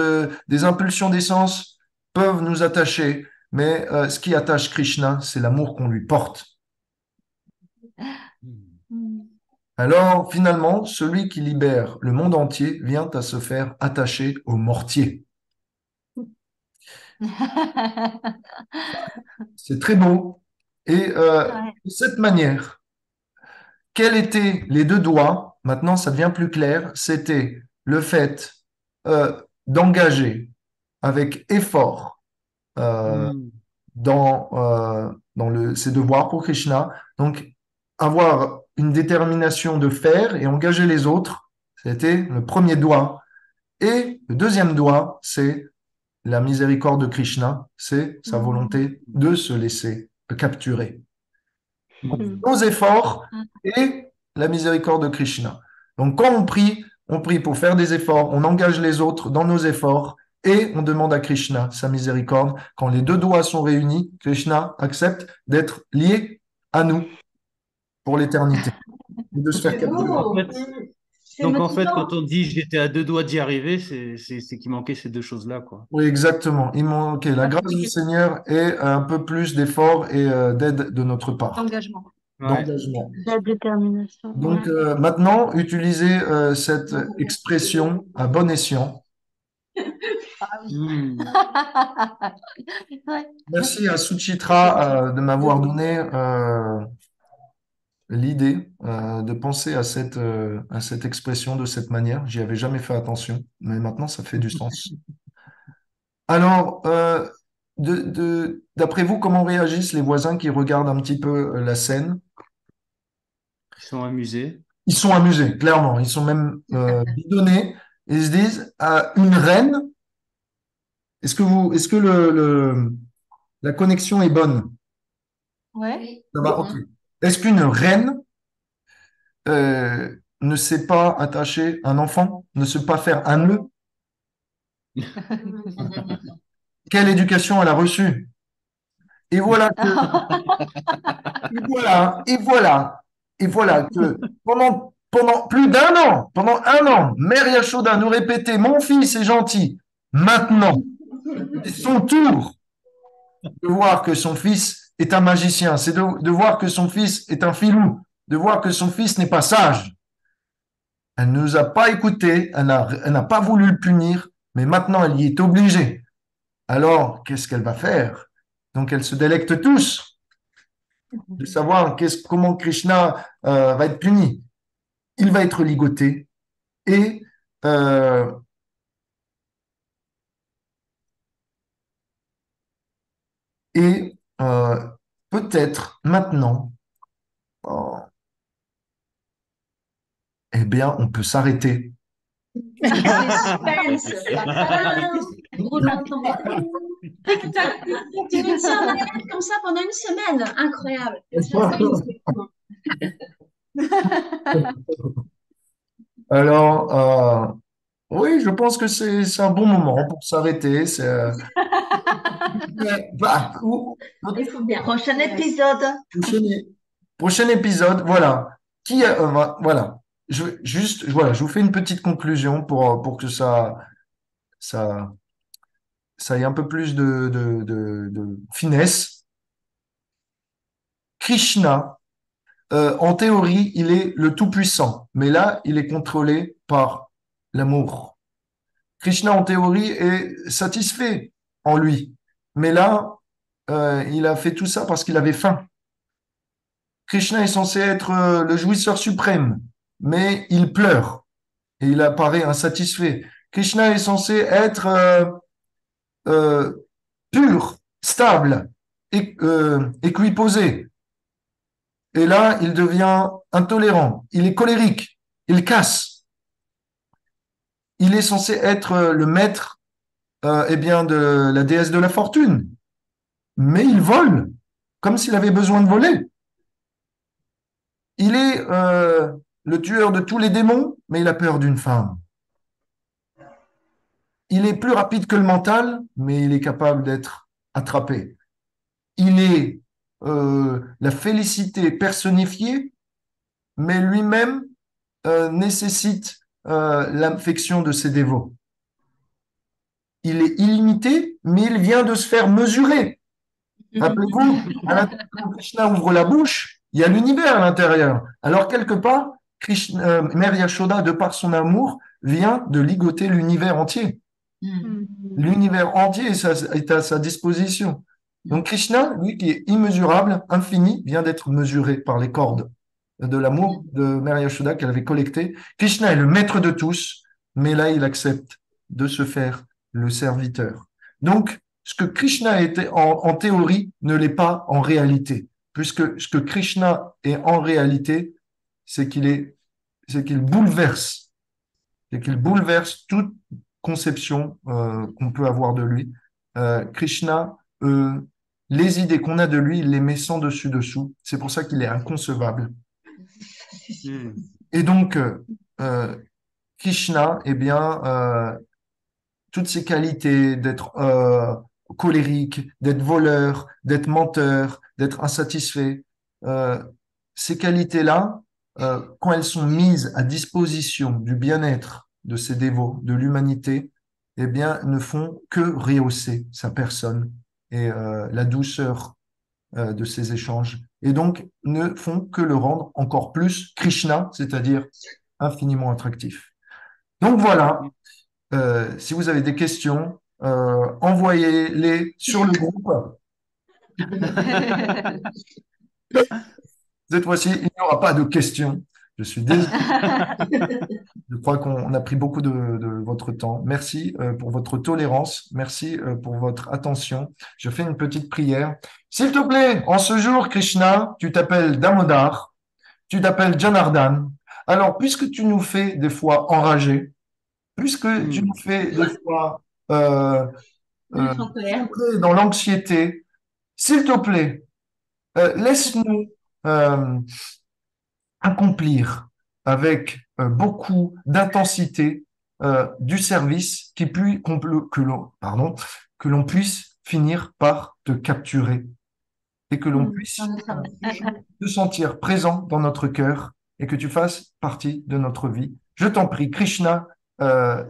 des impulsions d'essence peuvent nous attacher, mais ce qui attache Krishna, c'est l'amour qu'on lui porte. Alors, finalement, celui qui libère le monde entier vient à se faire attacher au mortier. C'est très beau. Et de cette manière, quels étaient les deux doigts? Maintenant, ça devient plus clair. C'était le fait d'engager avec effort dans ses devoirs pour Krishna. Donc, avoir une détermination de faire et engager les autres, c'était le premier doigt. Et le deuxième doigt, c'est la miséricorde de Krishna, c'est sa volonté de se laisser capturer. Donc, nos efforts et la miséricorde de Krishna. Donc, quand on prie pour faire des efforts, on engage les autres dans nos efforts et on demande à Krishna sa miséricorde. Quand les deux doigts sont réunis, Krishna accepte d'être lié à nous pour l'éternité et de se faire capturer. Donc en fait, quand on dit j'étais à deux doigts d'y arriver, c'est qu'il manquait ces deux choses-là, quoi. Oui, exactement. Il manquait la grâce du Seigneur et un peu plus d'efforts et d'aide de notre part. Engagement. D'engagement. La détermination. Donc maintenant, utilisez cette expression à bon escient. Ouais. Merci à Suchitra de m'avoir donné l'idée de penser à cette expression de cette manière. J'y avais jamais fait attention, mais maintenant ça fait du sens. Alors, d'après vous, comment réagissent les voisins qui regardent un petit peu la scène? Ils sont amusés. Ils sont amusés, clairement. Ils sont même bidonnés. Ils se disent, une reine, est-ce que la connexion est bonne? Ouais. Ça va? Ok. Est-ce qu'une reine ne sait pas attacher un enfant, ne sait pas faire un nœud? Quelle éducation elle a reçue? Et voilà que, et voilà que pendant plus d'un an, pendant un an, Mère Yashoda nous répétait, mon fils est gentil. Maintenant, c'est son tour de voir que son fils est un magicien, c'est de voir que son fils est un filou, de voir que son fils n'est pas sage. Elle ne nous a pas écoutés, elle n'a pas voulu le punir, mais maintenant elle y est obligée. Alors, qu'est-ce qu'elle va faire? Donc, elle se délecte tous de savoir comment Krishna va être puni. Il va être ligoté et euh, et peut-être maintenant, oh, eh bien, on peut s'arrêter. Suspense. Roulement de tambour. Tac, tac. Tu fais ça en malade comme ça pendant une semaine. Incroyable. Alors, oui, je pense que c'est un bon moment pour s'arrêter. Bah, Il faut bien. Prochain épisode. prochain, prochain épisode, voilà. Voilà. Voilà, je vous fais une petite conclusion pour que ça, ça ait un peu plus de finesse. Krishna, en théorie, il est le Tout-Puissant, mais là, il est contrôlé par l'amour. Krishna, en théorie, est satisfait en lui, mais là, il a fait tout ça parce qu'il avait faim. Krishna est censé être le jouisseur suprême, mais il pleure et il apparaît insatisfait. Krishna est censé être euh, pur, stable, équiposé. Et là, il devient intolérant, il est colérique, il casse. Il est censé être le maître eh bien, de la déesse de la fortune, mais il vole, comme s'il avait besoin de voler. Il est le tueur de tous les démons, mais il a peur d'une femme. Il est plus rapide que le mental, mais il est capable d'être attrapé. Il est la félicité personnifiée, mais lui-même nécessite l'affection de ses dévots. Il est illimité, mais il vient de se faire mesurer. Rappelez-vous, quand Krishna ouvre la bouche, il y a l'univers à l'intérieur. Alors, quelque part, Mère Yashoda, de par son amour, vient de ligoter l'univers entier. L'univers entier est à sa disposition. Donc, Krishna, lui qui est immesurable, infini, vient d'être mesuré par les cordes de l'amour de Mère Yashoda qu'elle avait collecté. Krishna est le maître de tous, mais là, il accepte de se faire le serviteur. Donc, ce que Krishna était en théorie ne l'est pas en réalité, puisque ce que Krishna est en réalité, c'est qu'il bouleverse, toute conception qu'on peut avoir de lui. Krishna, les idées qu'on a de lui, il les met sans dessus-dessous. C'est pour ça qu'il est inconcevable. Et donc, Krishna, eh bien, toutes ces qualités d'être colérique, d'être voleur, d'être menteur, d'être insatisfait, ces qualités-là, quand elles sont mises à disposition du bien-être de ses dévots, de l'humanité, eh bien, ne font que rehausser sa personne et la douceur de ses échanges, et donc ne font que le rendre encore plus Krishna, c'est-à-dire infiniment attractif. Donc voilà, si vous avez des questions, envoyez-les sur le groupe. Cette fois-ci, il n'y aura pas de questions. Je suis désolé. Je crois qu'on a pris beaucoup de votre temps. Merci pour votre tolérance. Merci pour votre attention. Je fais une petite prière. S'il te plaît, en ce jour, Krishna, tu t'appelles Damodar, tu t'appelles Janardhan. Alors, puisque tu nous fais des fois enrager, puisque tu nous fais des fois entrer dans l'anxiété, s'il te plaît, laisse-nous accomplir avec beaucoup d'intensité du service que l'on puisse finir par te capturer et que l'on puisse te sentir présent dans notre cœur et que tu fasses partie de notre vie. Je t'en prie, Krishna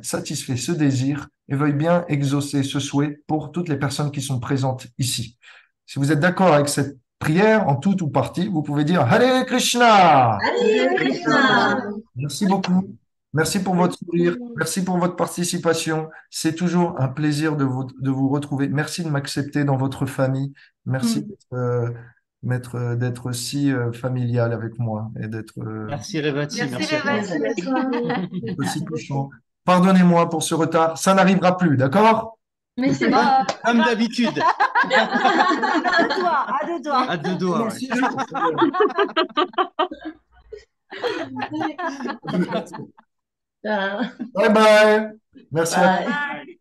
satisfait ce désir et veuille bien exaucer ce souhait pour toutes les personnes qui sont présentes ici. Si vous êtes d'accord avec cette prière, en tout ou partie, vous pouvez dire Hare Krishna. Hare Krishna. Merci beaucoup. Merci pour votre sourire. Merci pour votre participation. C'est toujours un plaisir de vous retrouver. Merci de m'accepter dans votre famille. Merci d'être si familial avec moi et d'être Merci Revati, Merci merci à toi. Revati. aussi touchant. Pardonnez-moi pour ce retard. Ça n'arrivera plus, d'accord? Mais c'est bon. Ah, Comme d'habitude, à deux doigts, à deux doigts. à deux doigts. Ouais. Ah, Bye bye. Merci à bye. Bye.